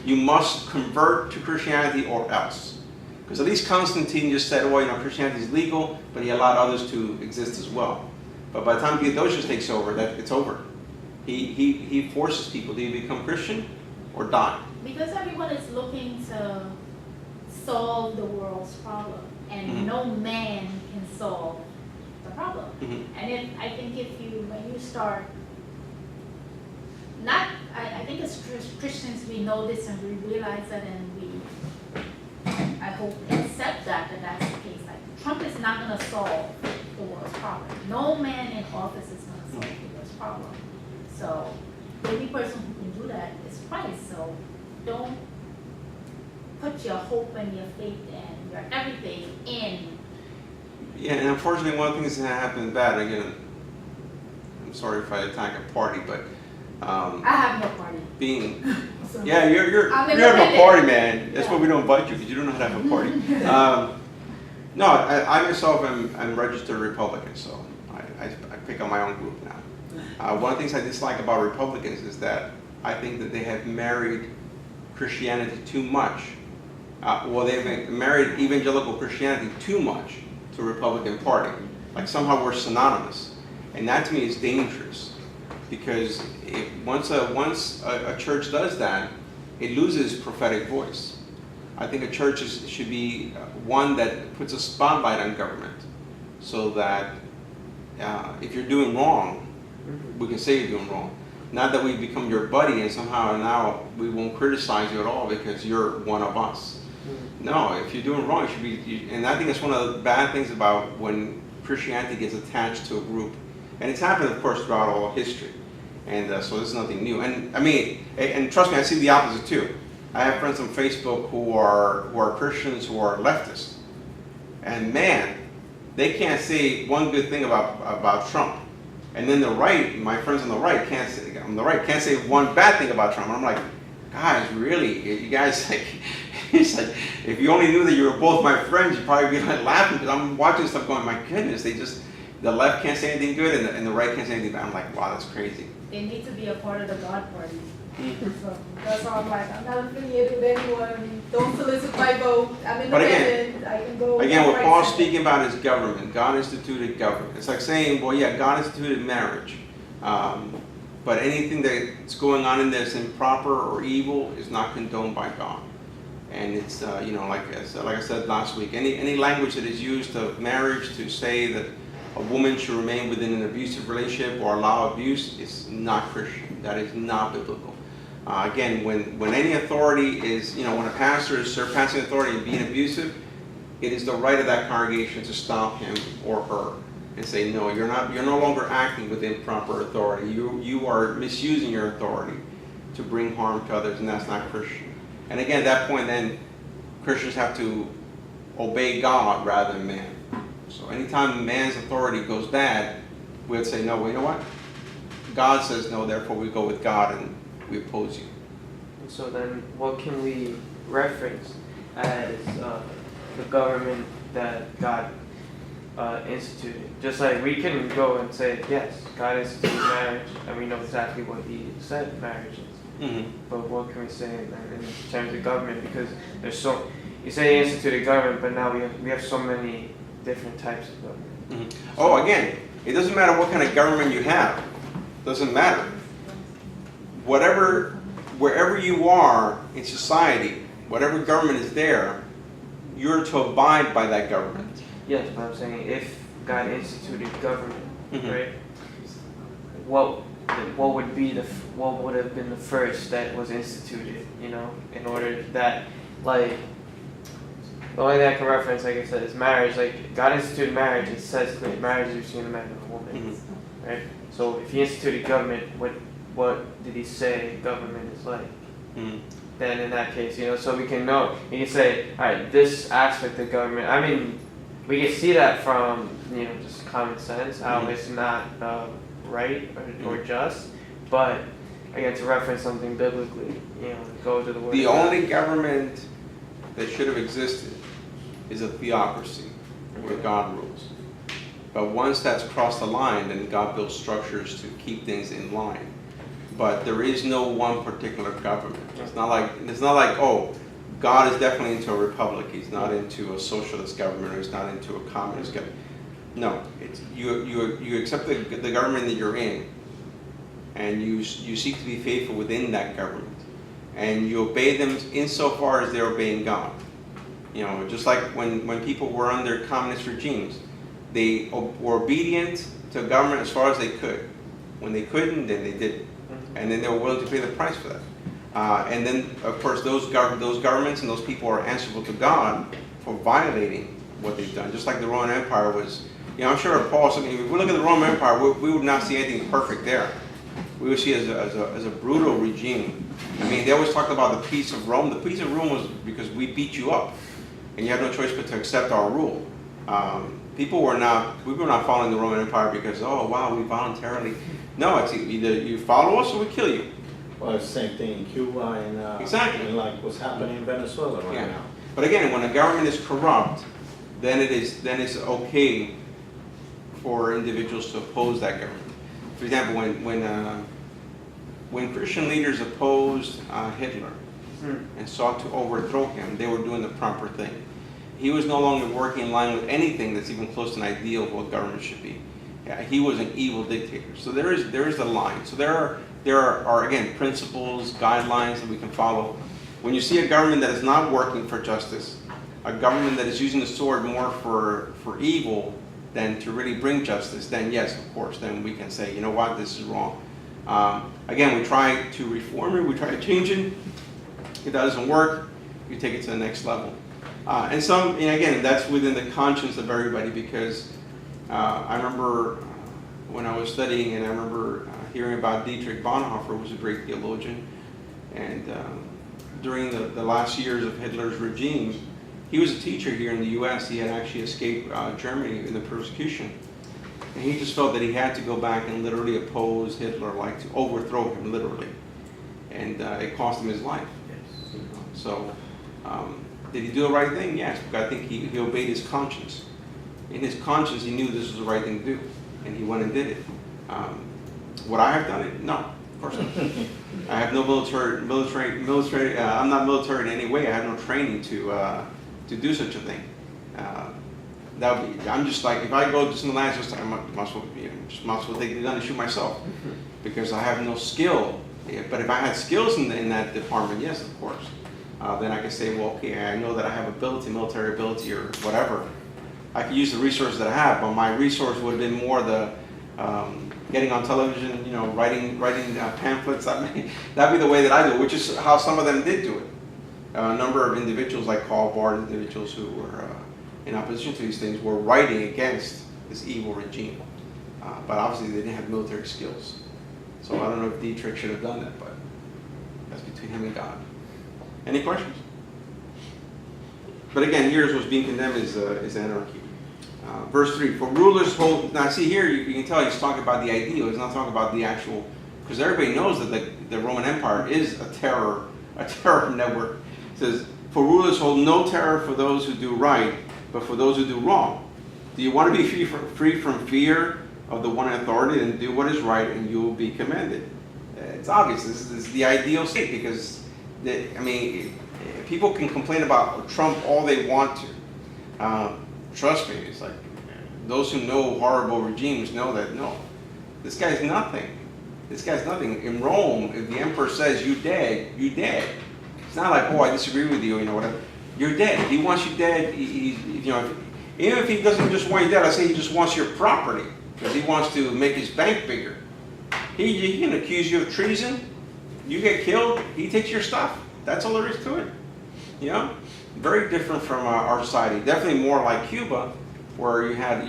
You must convert to Christianity or else. Because at least Constantine just said, well, you know, Christianity is legal, but he allowed others to exist as well. But by the time Theodosius takes over, it's over. He forces people to either become Christian or die. Because everyone is looking to solve the world's problem, and no man can solve the problem. And I think when you start, I think as Christians we know this and we realize that, and I hope accept that that's the case. Like, Trump is not going to solve the world's problem. No man in office is going to solve the world's problem. So the only person who can do that is Christ. So don't put your hope and your faith and your everything in. Yeah, and unfortunately, one of the things that happened bad, again, I'm sorry if I attack a party, but I have no party. Yeah, you're having a party, man. That's why we don't invite you, because you don't know how to have a party. No, I myself am registered Republican, so I pick on my own group now. One of the things I dislike about Republicans is that I think that they have married Christianity too much. They've married evangelical Christianity too much to the Republican Party. Like somehow we're synonymous. And that to me is dangerous. because once a church does that, it loses prophetic voice. I think a church should be one that puts a spotlight on government, so that if you're doing wrong, we can say you're doing wrong. Not that we become your buddy and somehow now we won't criticize you at all because you're one of us. No, if you're doing wrong, it should be. And I think that's one of the bad things about when Christianity gets attached to a group, and it's happened, of course, throughout all history. And so this is nothing new. And I mean, and trust me, I see the opposite too. I have friends on Facebook who are Christians who are leftists, and man, they can't say one good thing about Trump. And then the right, my friends on the right can't say one bad thing about Trump. And I'm like, guys, really? You guys like, it's like, if you only knew that you were both my friends, you'd probably be like laughing, because I'm watching stuff going, my goodness, the left can't say anything good and the right can't say anything bad. I'm like, wow, that's crazy. They need to be a part of the God Party. So that's all I'm like, I'm not affiliated with anyone, don't solicit my vote, I'm But independent, I can go. Again, what right Paul's side. speaking about is government. God instituted government. It's like saying, well, yeah, God instituted marriage. But anything that's going on in there that's improper or evil is not condoned by God. And it's, like I said last week, any language that is used of marriage to say that a woman should remain within an abusive relationship or allow abuse is not Christian. That is not biblical. Again, when any authority is, when a pastor is surpassing authority and being abusive, it is the right of that congregation to stop him or her and say, no, you're no longer acting within proper authority. You are misusing your authority to bring harm to others, and that's not Christian. And again, at that point, then Christians have to obey God rather than man. So anytime man's authority goes bad, we would say, no, well, you know what? God says no, therefore we go with God and we oppose you. And so then, what can we reference as the government that God instituted? Just like we can go and say, yes, God instituted marriage, and we know exactly what He said marriage is. Mm-hmm. But what can we say in terms of government? Because you say He instituted government, but now we have so many different types of government. Mm-hmm. Oh, again, it doesn't matter what kind of government you have. It doesn't matter. Wherever you are in society, whatever government is there, you're to abide by that government. Yes, but I'm saying if God instituted government, Mhm. right? What would have been the first that was instituted? In order that, like, the only thing I can reference, like I said, is marriage. Like, God instituted marriage. It says clearly, marriage is between a man and a woman, Mhm. right? So if He instituted government, what did He say government is like? Mhm. Then in that case, so we can know. You can say, all right, this aspect of government. I mean, we can see that from just common sense, how Mhm. it's not right or just. But again, to reference something biblically, go to the Word. The of God. only government that should have existed is a theocracy where God rules. But once that's crossed the line, then God builds structures to keep things in line. But there is no one particular government. It's not like oh, God is definitely into a republic. He's not into a socialist government, or he's not into a communist government. No, it's you accept the government that you're in, and you seek to be faithful within that government, and you obey them insofar as they're obeying God. Just like when people were under communist regimes, they were obedient to government as far as they could. When they couldn't, then they didn't, and then they were willing to pay the price for that. And then, of course, those governments and those people are answerable to God for violating what they've done. Just like the Roman Empire was. I'm sure Paul. If we look at the Roman Empire, we would not see anything perfect there. We would see it as a brutal regime. I mean, they always talked about the peace of Rome. The peace of Rome was because we beat you up, and you had no choice but to accept our rule. We were not following the Roman Empire because, oh wow, we voluntarily. No, it's either you follow us or we kill you. Well, it's the same thing in Cuba and Exactly. and like what's happening in Venezuela right Yeah. now. But again, when a government is corrupt, then it's okay for individuals to oppose that government. For example, when Christian leaders opposed Hitler and sought to overthrow him, they were doing the proper thing. He was no longer working in line with anything that's even close to an ideal of what government should be. Yeah, he was an evil dictator. So there is a line. So there are again principles, guidelines that we can follow. When you see a government that is not working for justice, a government that is using the sword more for evil than to really bring justice, then yes, of course, then we can say, you know what, this is wrong. Again, we try to reform it, we try to change it. If that doesn't work, you take it to the next level. And again, that's within the conscience of everybody, because I remember when I was studying, and I remember hearing about Dietrich Bonhoeffer, who was a great theologian, and during the last years of Hitler's regime, he was a teacher here in the U.S. He had actually escaped Germany in the persecution. And he just felt that he had to go back and literally oppose Hitler, like to overthrow him, literally. And it cost him his life. Yes. You know? So, did he do the right thing? Yes, but I think he obeyed his conscience. In his conscience, he knew this was the right thing to do, and he went and did it. Would I have done it? No, of course not. I have no military. I'm not military in any way. I have no training to do such a thing. I'm just like, if I go to some land, I might as well take the gun and shoot myself, because I have no skill. But if I had skills in that department, yes, of course. Then I can say, well, okay, I know that I have ability, military ability or whatever. I could use the resources that I have, but my resource would have been more the getting on television, writing pamphlets. That'd be the way that I do it, which is how some of them did do it. A number of individuals, like Karl Barth, individuals who were in opposition to these things, were writing against this evil regime. But obviously they didn't have military skills. So I don't know if Dietrich should have done that, but that's between him and God. Any questions? But again, here's what's being condemned is anarchy. Verse 3, for rulers hold... Now see here, you can tell he's talking about the ideal. He's not talking about the actual... Because everybody knows that the Roman Empire is a terror network. It says, for rulers hold no terror for those who do right, but for those who do wrong. Do you want to be free from fear of the one in authority? Then do what is right and you will be commended. It's obvious. This is the ideal state, because, people can complain about Trump all they want to. Trust me, it's like, those who know horrible regimes know that, no, this guy's nothing. This guy's nothing. In Rome, if the emperor says you dead, you dead. It's not like, oh, I disagree with you, whatever. You're dead. If he wants you dead, even if he doesn't just want you dead, I say he just wants your property, because he wants to make his bank bigger. He can accuse you of treason. You get killed, he takes your stuff. That's all there is to it. Very different from our society. Definitely more like Cuba, where you had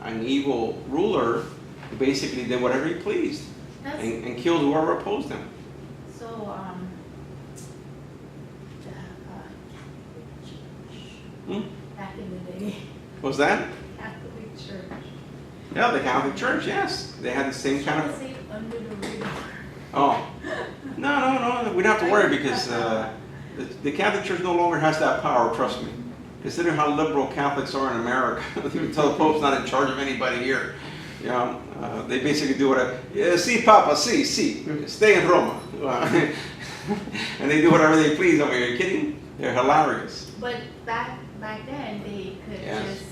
an evil ruler who basically did whatever he pleased and killed whoever opposed him. So, back in the day, What was that? Catholic Church. Yeah, the Catholic Church, yes. They had the same kind of... Was it under the radar? Oh. No. We don't have to worry, because the Catholic Church no longer has that power, trust me. Consider how liberal Catholics are in America. You tell the Pope's not in charge of anybody here. They basically do whatever. Si, Papa, si. Stay in Roma. And they do whatever they please over here. Are you kidding? They're hilarious. But back then, they could Yes. just,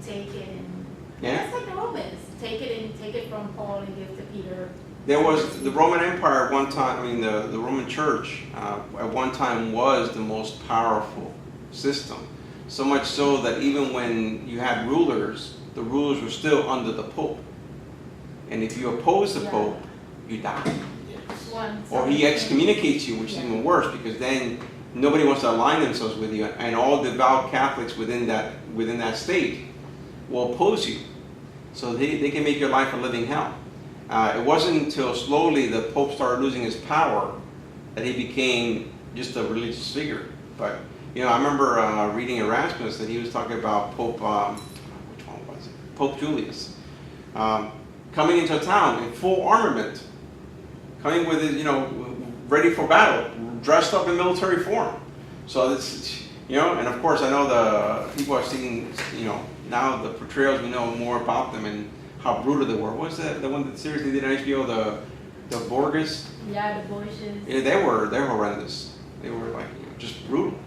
take it and... Yeah. It's like the Romans. Take it from Paul and give to Peter. There was the Roman Empire at one time, the Roman Church at one time was the most powerful system. So much so that even when you had rulers, the rulers were still under the Pope. And if you oppose the Pope, you die. Or he excommunicates you, which is even worse, because then nobody wants to align themselves with you, and all devout Catholics within that state will oppose you. So they can make your life a living hell. It wasn't until slowly the Pope started losing his power that he became just a religious figure. But I remember reading Erasmus that he was talking about Pope, which one was it? Pope Julius, coming into a town in full armament, coming with his, ready for battle, dressed up in military form. So it's, and of course I know the people have seen, now the portrayals, we know more about them and how brutal they were. What's the one that seriously did on HBO, the Borges? Yeah, the Borges. Yeah, they're horrendous. They were like just brutal.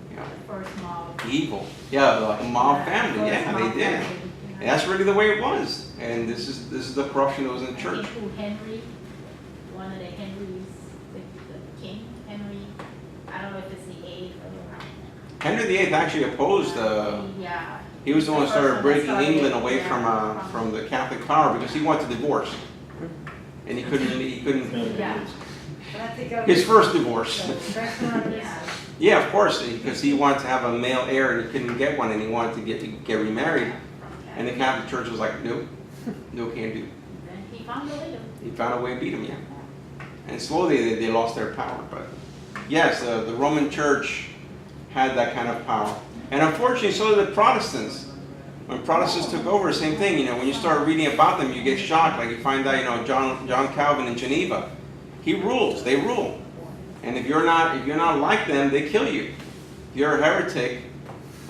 The first mob. Evil. Yeah, like a mob family. Yeah, they did. And that's really the way it was. And this is the corruption that was in the I church. think who Henry, one of the Henrys, the king, Henry, I don't know if it's the eighth or. Henry VIII actually opposed. Yeah. He was the one who started breaking England away yeah, from the Catholic power because he wanted to divorce, and he couldn't. Yeah. His first divorce. Yeah. Yeah, of course, because he wanted to have a male heir and he couldn't get one, and he wanted to get remarried, and the Catholic Church was like, nope, no, can't do. And he found a way to. He found a way to beat him, yeah. And slowly they lost their power, but yes, the Roman Church had that kind of power, and unfortunately, so did the Protestants. When Protestants took over, same thing. You know, when you start reading about them, you get shocked. Like you find out, you know, John Calvin in Geneva, he rules. They rule. And if you're not like them, they kill you. If you're a heretic,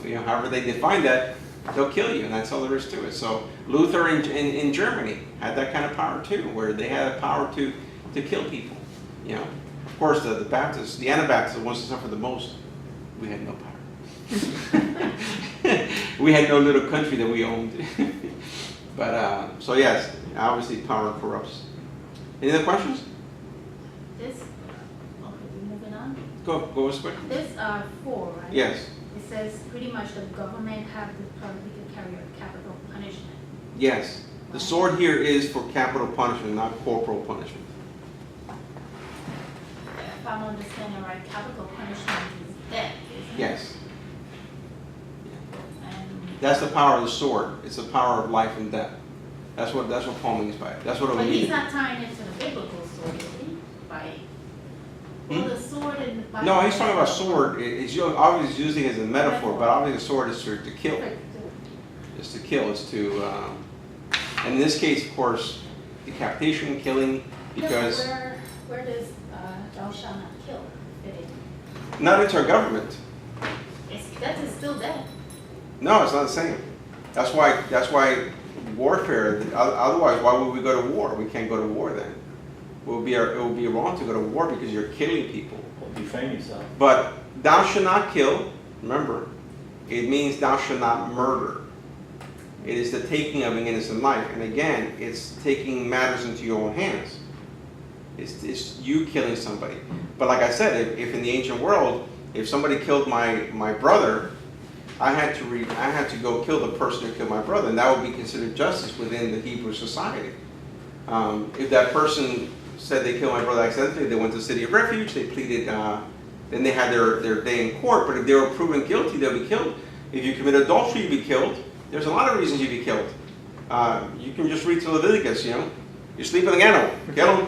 you know, however they define that, they'll kill you, and that's all there is to it. So Luther in Germany had that kind of power too, where they had the power to kill people. You know, of course the Baptists, the Anabaptists, the ones that suffered the most. We had no power. We had no little country that we owned. But so yes, obviously power corrupts. Any other questions? This, okay, we're moving on. Go as quick. This, 4, right? Yes. It says pretty much the government have the authority to carry out capital punishment. Yes. The sword here is for capital punishment, not corporal punishment. If I'm understanding right, capital punishment is death, isn't it? Yes. And That's the power of the sword. It's the power of life and death. That's what Paul means by it. That's what it but he's means. not tying it to the biblical sword, is he? By, well, the sword in the Bible. No, he's talking about sword. It's obviously using it as a metaphor, but obviously the sword is to kill. It's to kill. It's to, and in this case, of course, decapitation, killing, because Where does thou shalt not kill fit in? not into our government. That is still death. No, it's not the same. That's why warfare. Otherwise, why would we go to war? We can't go to war then. It would be wrong to go to war because you're killing people. Defend yourself. But thou shalt not kill. Remember, it means thou shalt not murder. It is the taking of an innocent life, and again, it's taking matters into your own hands. It's you killing somebody. But like I said, if in the ancient world, if somebody killed my brother, I had to go kill the person who killed my brother, and that would be considered justice within the Hebrew society. If that person said they killed my brother accidentally, they went to the city of refuge, they pleaded, then they had their day in court, but if they were proven guilty, they'll be killed. If you commit adultery, you'll be killed. There's a lot of reasons you'd be killed. You can just read to Leviticus, you know. You sleep with an animal, kill him.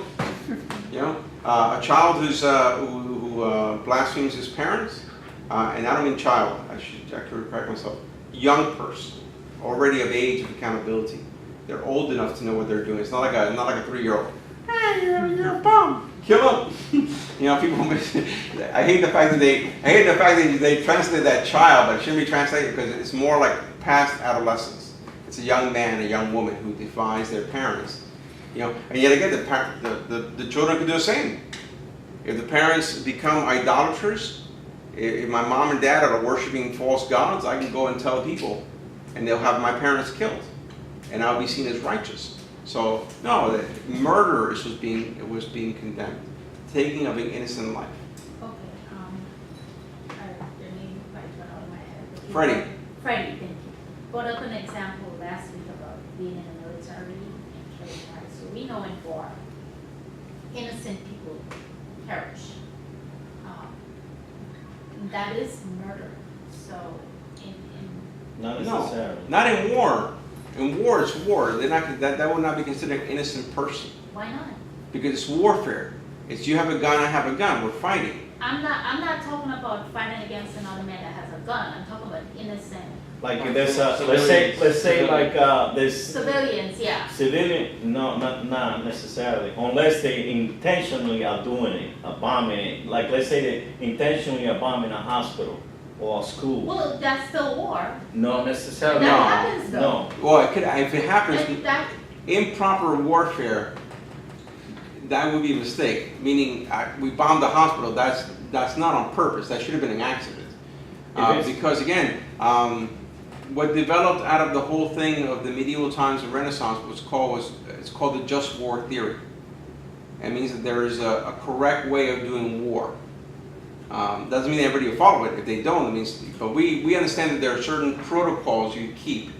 You know, a child who blasphemes his parents, and I don't mean child, I should correct myself, young person, already of age of accountability. They're old enough to know what they're doing. It's not like a 3-year-old. Hey, you're a bum. Kill him. You know, people. I hate the fact that they translate that child, but it shouldn't be translated because it's more like past adolescence. It's a young man, a young woman who defies their parents. You know, and yet again, the children can do the same. If the parents become idolaters, if my mom and dad are worshiping false gods, I can go and tell people, and they'll have my parents killed, and I'll be seen as righteous. So no, murder was being condemned, taking of an innocent life. Okay, your name might run out of my head. Freddie. Freddie, thank you. Brought up an example last week about being in the military and trade, right? So we know in war, innocent people perish. That is murder. So Not No, necessarily. not in war. In war, it's war. That would not be considered an innocent person why not? because it's warfare. It's you have a gun, I have a gun. We're fighting. I'm not talking about fighting against another man that has a gun. I'm talking about innocent Like there's let's say like this civilians, yeah. civilian, no, not necessarily, unless they intentionally are doing it, are bombing it. Like let's say they intentionally are bombing a hospital or a school. Well, that's still war. No necessarily. That No. happens though. No. Well, if it happens, That, improper warfare, that would be a mistake. Meaning, we bombed the hospital. That's not on purpose. That should have been an accident. It is. Because again, what developed out of the whole thing of the medieval times and Renaissance it's called the just war theory. It means that there is a correct way of doing war. Doesn't mean everybody will follow it. If they don't, it means. But we understand that there are certain protocols you keep.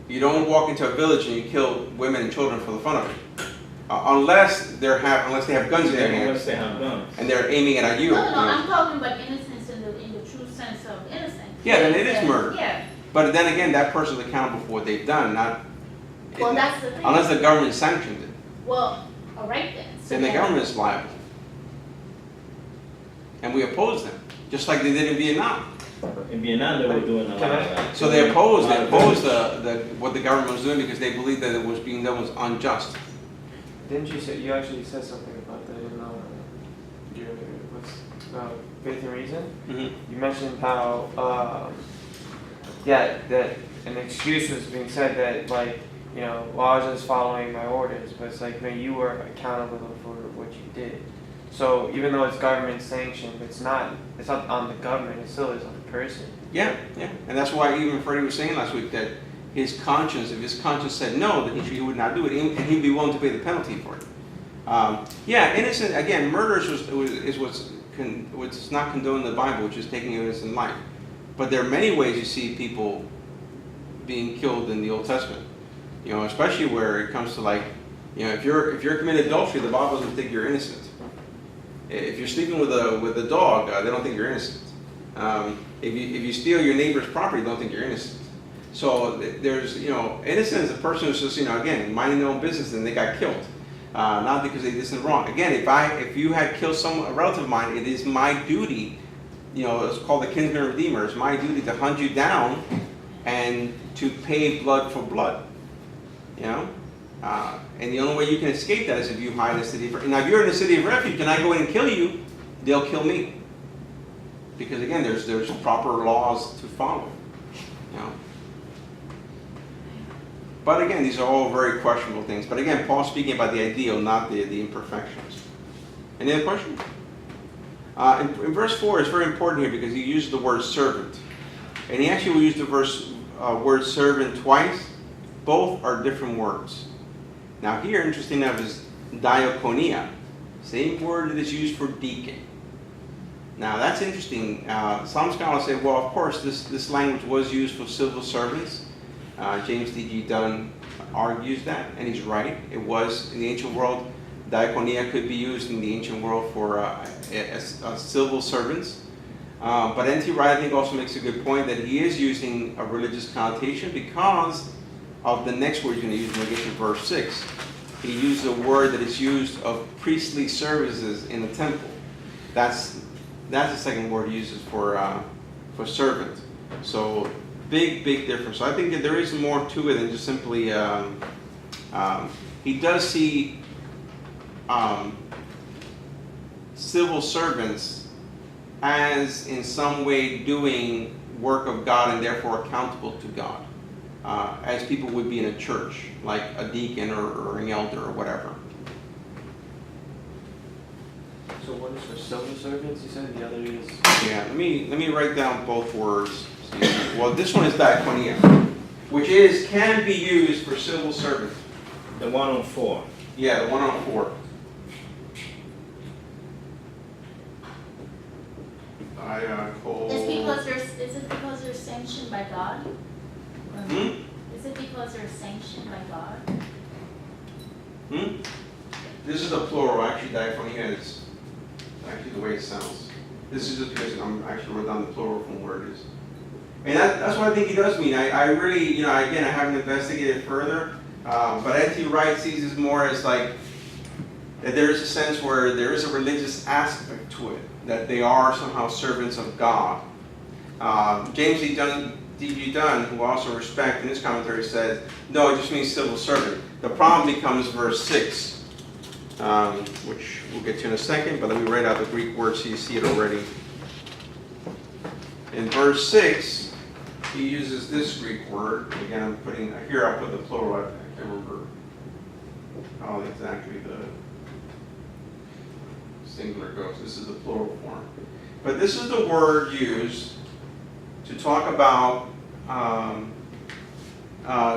You don't walk into a village and you kill women and children for the fun of it, unless they have guns in their hands Unless they have guns. and they're aiming it at you. No, you no, know. I'm talking about innocence in the true sense of innocence. Yeah, then it is murder. Yeah, But then again, that person's accountable for what they've done, not. well, that's the thing. Unless the government sanctioned it, Well, all right then. So then the government is liable. And we oppose them, just like they did in Vietnam. In Vietnam, they were doing a lot of that. So they opposed what the government was doing because they believed that it was being done was unjust. Didn't you say, you actually said something about that in your, Faith and Reason? Mm-hmm. You mentioned how, that an excuse was being said that, like, you know, well, I was just following my orders, but it's like, no, you were accountable for what you did. So even though it's government sanctioned, it's not on the government, it still is on the person. Yeah, and that's why even Freddie was saying last week that his conscience, if his conscience said no, then he would not do it, and he'd be willing to pay the penalty for it. Innocent, again, murder is what's not condoned in the Bible, which is taking innocent life. But there are many ways you see people being killed in the Old Testament. You know, especially where it comes to, like, you know, if you're committing adultery, the Bible doesn't think you're innocent. If you're sleeping with a dog, they don't think you're innocent. If you steal your neighbor's property, they don't think you're innocent. So there's, you know, innocent is a person who's just, you know, again, minding their own business and they got killed. Not because they did something wrong. Again, if you had killed a relative of mine, it is my duty, you know, it's called the kinsman redeemer, it's my duty to hunt you down and to pay blood for blood. You know? And the only way you can escape that is if you hide in a city of refuge. Now, if you're in a city of refuge and I go in and kill you, they'll kill me. Because again, there's proper laws to follow. You know? But again, these are all very questionable things. But again, Paul's speaking about the ideal, not the imperfections. Any other question? In verse 4, it's very important here because he uses the word servant. And he actually will use the word servant twice. Both are different words. Now here, interesting enough, is diakonia. Same word that is used for deacon. Now that's interesting. Some scholars say, well, of course, this language was used for civil servants. James D.G. Dunn argues that, and he's right. It was, in the ancient world, diakonia could be used in the ancient world for civil servants. But N.T. Wright, I think, also makes a good point that he is using a religious connotation because of the next word he's going to use when we get to verse 6. He used a word that is used of priestly services in the temple. That's the second word he uses for servant. So big difference. So I think that there is more to it than just simply. He does see civil servants as in some way doing work of God and therefore accountable to God. As people would be in a church, like a deacon or an elder or whatever. So one is for civil servants, you said, the other is... Yeah, let me write down both words. Well, this one is diakonia, which can be used for civil servants. The 1 on 4. Yeah, the 1 on 4. Is it because they're sanctioned by God? Is it because they're sanctioned by God? This is the plural. Actually, diakonia is actually the way it sounds. This is just because I'm actually wrote down the plural from where it is. And that's what I think he does mean. I really, you know, again, I haven't investigated further, but N.T. Wright sees this more as like that there is a sense where there is a religious aspect to it, that they are somehow servants of God. James D.G. Dunn, who I also respect in his commentary, says, no, it just means civil servant. The problem becomes verse 6, which we'll get to in a second, but let me write out the Greek word so you see it already. In verse 6, he uses this Greek word. Again, I'm putting, here I'll put the plural, I can't remember how exactly the singular goes. This is the plural form. But this is the word used to talk about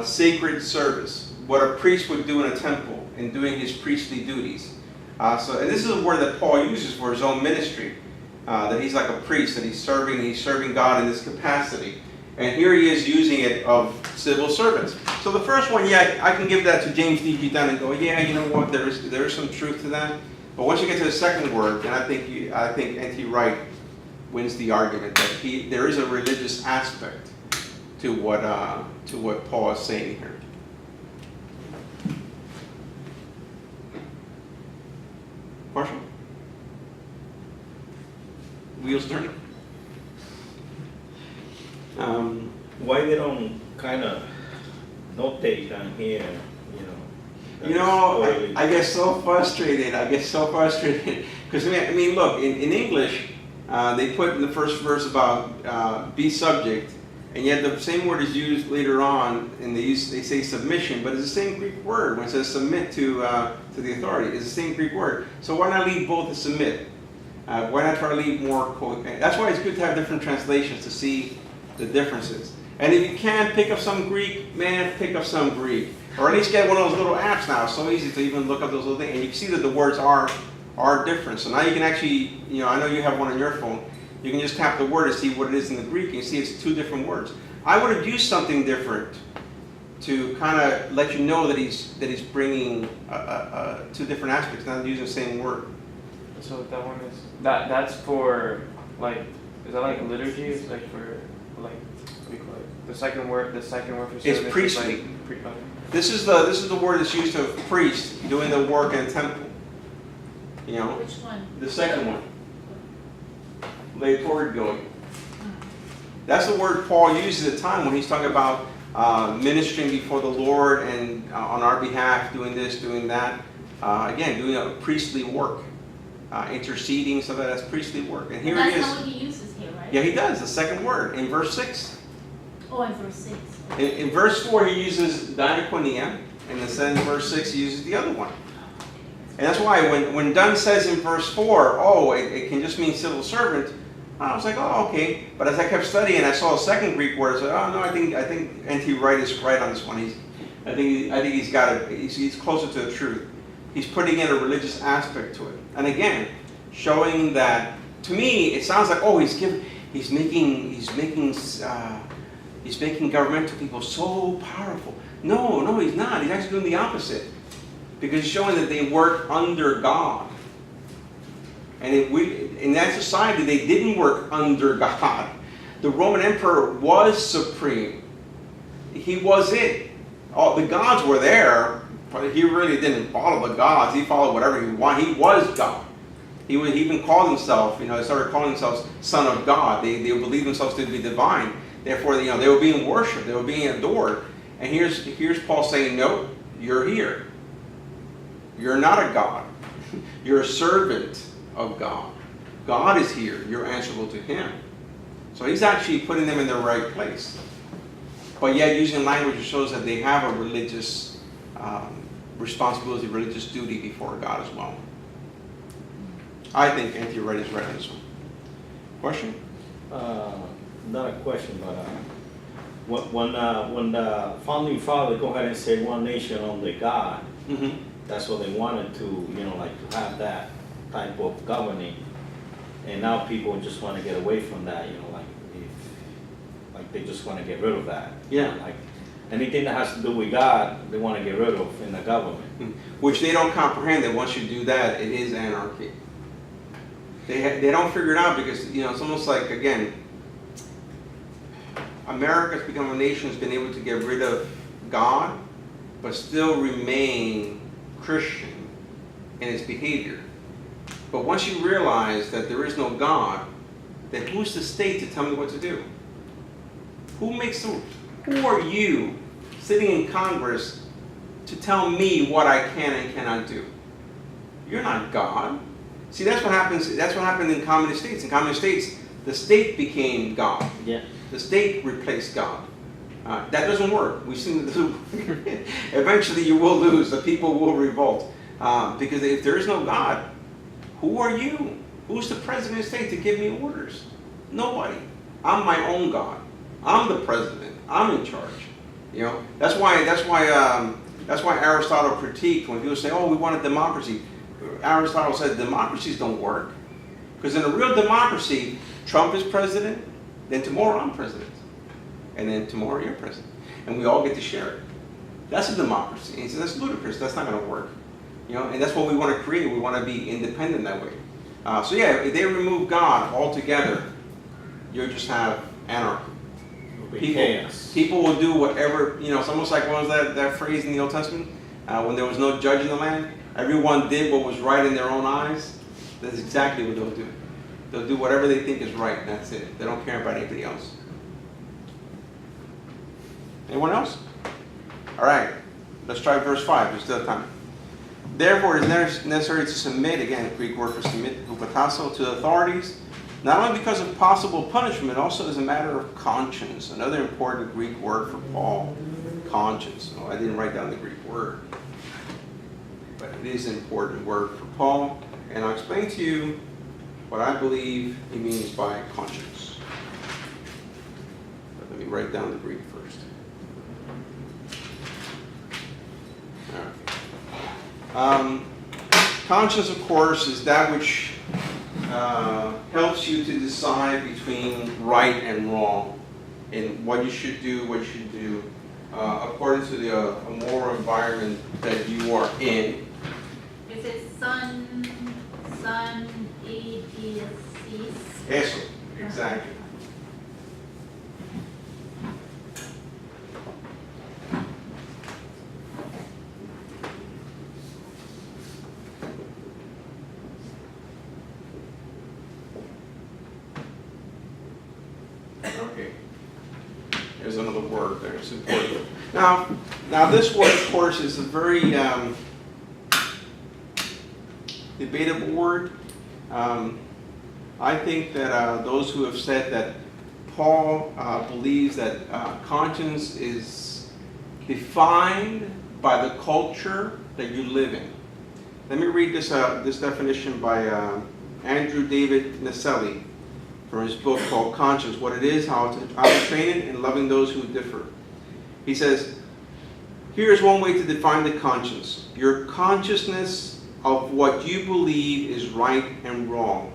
sacred service, what a priest would do in a temple in doing his priestly duties. And this is a word that Paul uses for his own ministry, that he's like a priest, that he's serving God in this capacity. And here he is using it of civil servants. So the first one, yeah, I can give that to James D.G. Dunn and go, yeah, you know what, there is some truth to that. But once you get to the second word, then I think N.T. Wright wins the argument that there is a religious aspect to what Paul is saying here. Marshall? Wheels turning? Why they don't kind of notate down here, You know, I get so frustrated. Because, I mean, look, in English, they put in the first verse about be subject, and yet the same word is used later on, and they say submission, but it's the same Greek word. When it says submit to the authority, it's the same Greek word. So why not leave both to submit? Why not try to leave more? That's why it's good to have different translations to see the differences. And if you can pick up some Greek, man, pick up some Greek. Or at least get one of those little apps now. It's so easy to even look up those little things. And you can see that the words are different. So now you can actually, I know you have one on your phone. You can just tap the word to see what it is in the Greek. And you see it's two different words. I would have used something different to kind of let you know that he's bringing two different aspects, not using the same word. So that one is, that's for, like, is that like liturgy? It's like for, like, what do you call it? The second word for service. It's priestly. Is like, This is the word that's used of priest doing the work in a temple. Which one? The second one. Liturgoi. That's the word Paul uses at the time when he's talking about ministering before the Lord and on our behalf, doing this, doing that. Again, doing a priestly work. Interceding, so that's priestly work. And here That's he is. not what he uses here, right? Yeah, he does. The second word in verse 6. Oh, in verse 6. In verse 4, he uses diakonia, and in verse 6, he uses the other one. And that's why when Dunn says in verse 4, it can just mean civil servant, I was like, oh, okay. But as I kept studying, I saw a second Greek word. I said, oh, no, I think N.T. Wright is right on this one. I think he's got it. He's closer to the truth. He's putting in a religious aspect to it. And again, showing that, to me, it sounds like, he's making governmental people so powerful. No, he's not. He's actually doing the opposite. Because he's showing that they work under God. And in that society, they didn't work under God. The Roman emperor was supreme. He was it. All the gods were there, but he really didn't follow the gods. He followed whatever he wanted. He was God. He even called himself, they started calling themselves Son of God. They believed themselves to be divine. Therefore, they were being worshipped. They were being adored. And here's Paul saying, no, you're here. You're not a God. You're a servant of God. God is here. You're answerable to Him. So he's actually putting them in the right place. But yet using language that shows that they have a religious responsibility, religious duty before God as well. I think N.T. Wright is right on this one. Question? Not a question, but when the founding father go ahead and say one nation under God, that's what they wanted to, to have that type of governing. And now people just want to get away from that, they just want to get rid of that. Yeah. Like anything that has to do with God, they want to get rid of in the government. Which they don't comprehend that once you do that, it is anarchy. They don't figure it out because, it's almost like, again, America's become a nation that's been able to get rid of God, but still remain Christian in its behavior. But once you realize that there is no God, then who's the state to tell me what to do? Who are you sitting in Congress to tell me what I can and cannot do? You're not God. See, that's what happens. That's what happened in communist states. In communist states, the state became God. Yeah. The state replaced God. That doesn't work. We've seen it. Eventually, you will lose. The people will revolt because if there is no God, who are you? Who's the president of the state to give me orders? Nobody. I'm my own God. I'm the president. I'm in charge. You know, that's why Aristotle critiqued when people say, "Oh, we want a democracy." Aristotle said democracies don't work, because in a real democracy, Trump is president, then tomorrow I'm president, and then tomorrow you're president, and we all get to share it. That's a democracy. And he says that's ludicrous. That's not going to work. You know, and that's what we want to create. We want to be independent that way. So yeah, if they remove God altogether, you'll just have anarchy. People will do whatever, you know, it's almost like, what was that phrase in the Old Testament? When there was no judge in the land, everyone did what was right in their own eyes. That's exactly what they'll do. They'll do whatever they think is right, and that's it. They don't care about anybody else. Anyone else? All right, let's try verse 5. We still have time. Therefore, it is necessary to submit, again, the Greek word for submit, hupatasso, to authorities, not only because of possible punishment, also as a matter of conscience. Another important Greek word for Paul, conscience. Oh, I didn't write down the Greek word, but it is an important word for Paul. And I'll explain to you what I believe he means by conscience. But let me write down the Greek first. All right. Conscience, of course, is that which helps you to decide between right and wrong, and what you should do, what you should do, according to the moral environment that you are in. Is it sun, EDC? Eso, exactly. Okay. There's another word there. It's important. Now this word, of course, is a very debatable word. I think that those who have said that Paul believes that conscience is defined by the culture that you live in. Let me read this definition by Andrew David Naselli from his book called Conscience, What It Is, How to Train It, and Loving Those Who Differ. He says, here's one way to define the conscience: your consciousness of what you believe is right and wrong.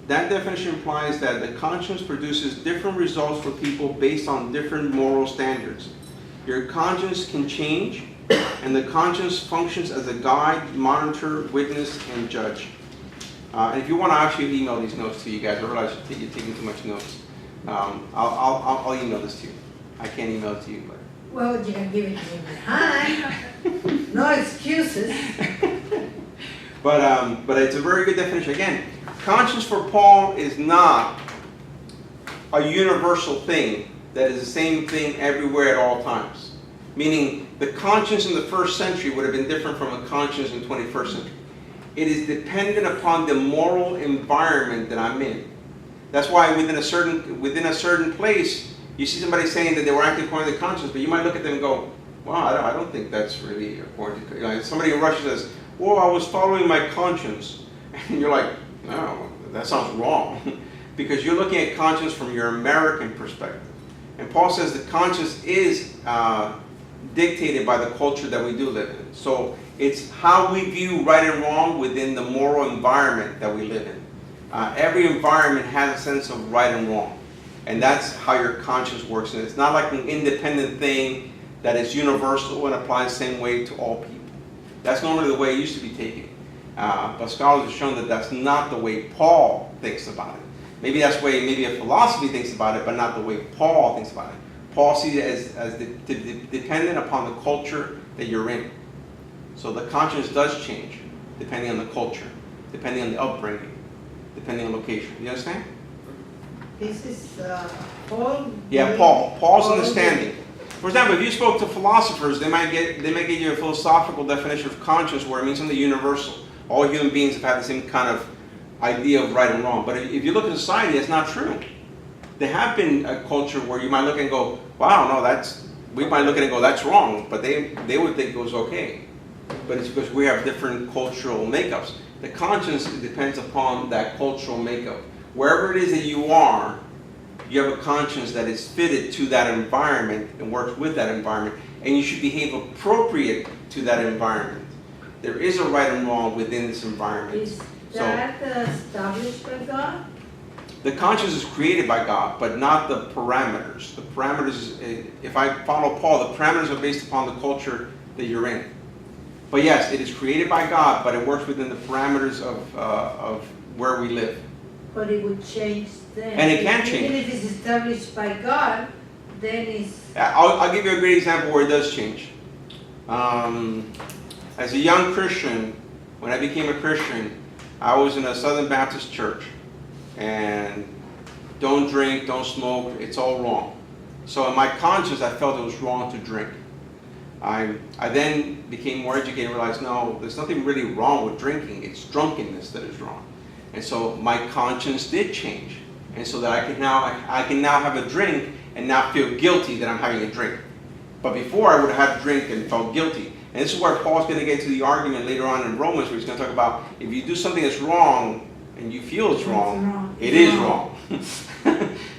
That definition implies that the conscience produces different results for people based on different moral standards. Your conscience can change, and the conscience functions as a guide, monitor, witness, and judge. And if you want to actually email these notes to you guys, I realize you're taking too much notes. I'll email this to you. I can't email it to you, but. Well, you can give it to me behind. No excuses. But it's a very good definition. Again, conscience for Paul is not a universal thing that is the same thing everywhere at all times. Meaning, the conscience in the first century would have been different from a conscience in the 21st century. It is dependent upon the moral environment that I'm in. That's why within a certain place, you see somebody saying that they were acting according to conscience, but you might look at them and go, "Wow, I don't think that's really according to." You know, somebody in Russia says, "Well, I was following my conscience," and you're like, "No, that sounds wrong," because you're looking at conscience from your American perspective. And Paul says that conscience is dictated by the culture that we do live in. So it's how we view right and wrong within the moral environment that we live in. Every environment has a sense of right and wrong. And that's how your conscience works. And it's not like an independent thing that is universal and applies the same way to all people. That's normally the way it used to be taken. But scholars have shown that that's not the way Paul thinks about it. Maybe that's the way maybe a philosophy thinks about it, but not the way Paul thinks about it. Paul sees it as dependent upon the culture that you're in. So the conscience does change depending on the culture, depending on the upbringing, depending on location. You understand? This is Paul. Yeah, Paul's understanding. For example, if you spoke to philosophers, they might give you a philosophical definition of conscience where it means something universal. All human beings have had the same kind of idea of right and wrong. But if you look at society, it's not true. There have been a culture where you might look and go, "Wow, no, we might look at it and go, that's wrong," but they would think it was okay. But it's because we have different cultural makeups. The conscience depends upon that cultural makeup. Wherever it is that you are, you have a conscience that is fitted to that environment and works with that environment, and you should behave appropriate to that environment. There is a right and wrong within this environment. Is that established by God? The conscience is created by God, but not the parameters. The parameters, if I follow Paul, the parameters are based upon the culture that you're in. But yes, it is created by God, but it works within the parameters of where we live. But it would change then. And it can Even change. if it's established by God, then it's, I'll give you a great example where it does change. As a young Christian, when I became a Christian, I was in a Southern Baptist church. And don't drink, don't smoke, it's all wrong. So in my conscience, I felt it was wrong to drink. I then became more educated and realized, no, there's nothing really wrong with drinking. It's drunkenness that is wrong. And so my conscience did change. And so that I can now have a drink and not feel guilty that I'm having a drink. But before I would have had a drink and felt guilty. And this is where Paul's going to get to the argument later on in Romans, where he's going to talk about if you do something that's wrong and you feel it's wrong, it is wrong.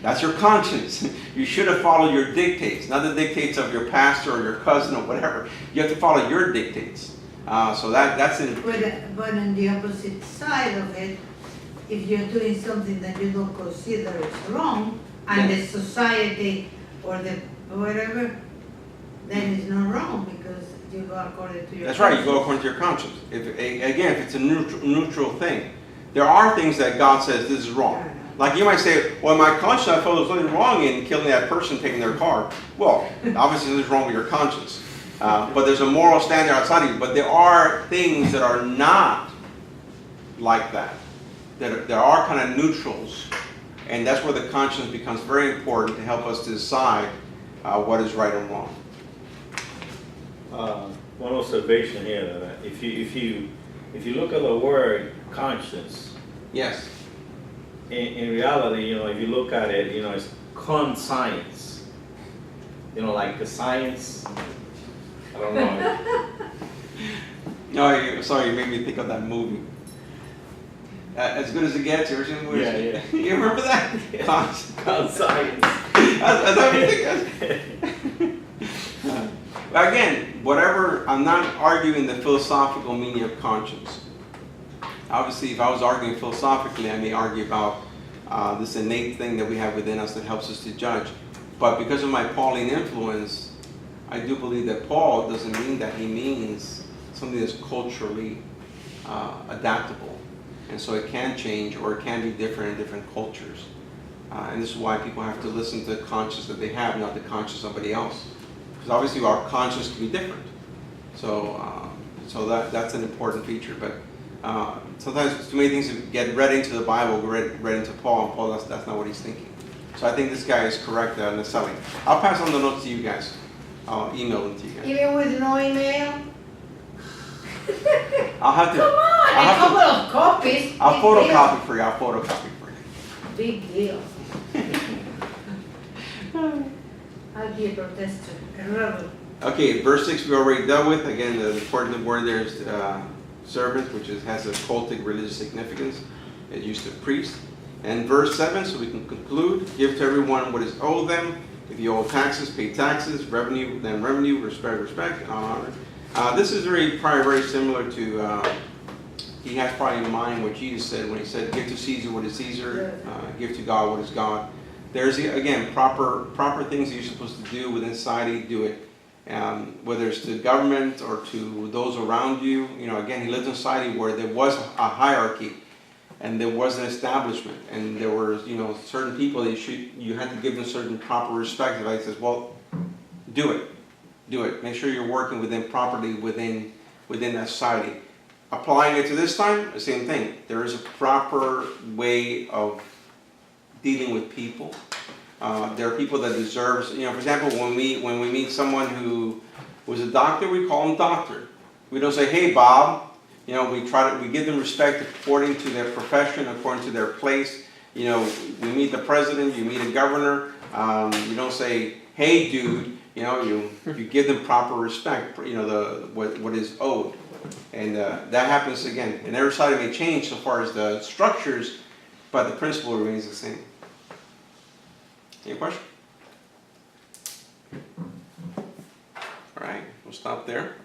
That's your conscience. You should have followed your dictates, not the dictates of your pastor or your cousin or whatever. You have to follow your dictates. So that's it. but on the opposite side of it, if you're doing something that you don't consider is wrong, and the society or the whatever, then it's not wrong because you go according to your That's right, you go according to your conscience. If it's a neutral thing. There are things that God says this is wrong. Like you might say, well, my conscience, I felt there was nothing wrong in killing that person, taking their car. Well, obviously there's wrong with your conscience. But there's a moral standard outside of you. But there are things that are not like that. There are kind of neutrals. And that's where the conscience becomes very important to help us to decide what is right and wrong. One observation here, that if you look at the word conscience, Yes. in reality, if you look at it, it's conscience. Like the science. I don't know. No, sorry, you made me think of that movie. As Good as It Gets, you ever seen the movie? Yeah. You remember that? Conscience. That's what you think. Again, whatever, I'm not arguing the philosophical meaning of conscience. Obviously, if I was arguing philosophically, I may argue about this innate thing that we have within us that helps us to judge. But because of my Pauline influence, I do believe that Paul doesn't mean that. He means something that's culturally adaptable. And so it can change or it can be different in different cultures. And this is why people have to listen to the conscience that they have, not the conscience of somebody else. Because obviously our conscience can be different. So that's an important feature. But sometimes too many things get read into the Bible, read into Paul, and Paul, that's not what he's thinking. So I think this guy is correct in the selling. I'll pass on the notes to you guys. I'll email them to you guys. Even with no email? I'll have to. Come on, I'll a have couple of copies. I'll big photocopy for you. I'll photocopy for you. Big deal. I'll be a protester, a rebel. Okay, verse 6 we already dealt with. Again, the important word there is servant, which has a cultic religious significance. It used to priest. And verse 7, so we can conclude, give to everyone what is owed them. If you owe taxes, pay taxes. Revenue, then revenue. Respect, and honor. This is probably very similar to, he has probably in mind what Jesus said when he said, give to Caesar what is Caesar, give to God what is God. There's, again, proper things that you're supposed to do within society, do it. Whether it's to government or to those around you. Again, he lived in a society where there was a hierarchy and there was an establishment and there were, certain people that you had to give them certain proper respect. Like he says, well, do it. Make sure you're working properly within that society. Applying it to this time, the same thing. There is a proper way of dealing with people. There are people that deserve, for example, when we meet someone who was a doctor, we call them doctor. We don't say, hey, Bob. We give them respect according to their profession, according to their place. We meet the president, you meet a governor. You don't say, hey, dude. You give them proper respect. What is owed, and that happens again. And every side may change so far as the structures, but the principle remains the same. Any question? All right, we'll stop there.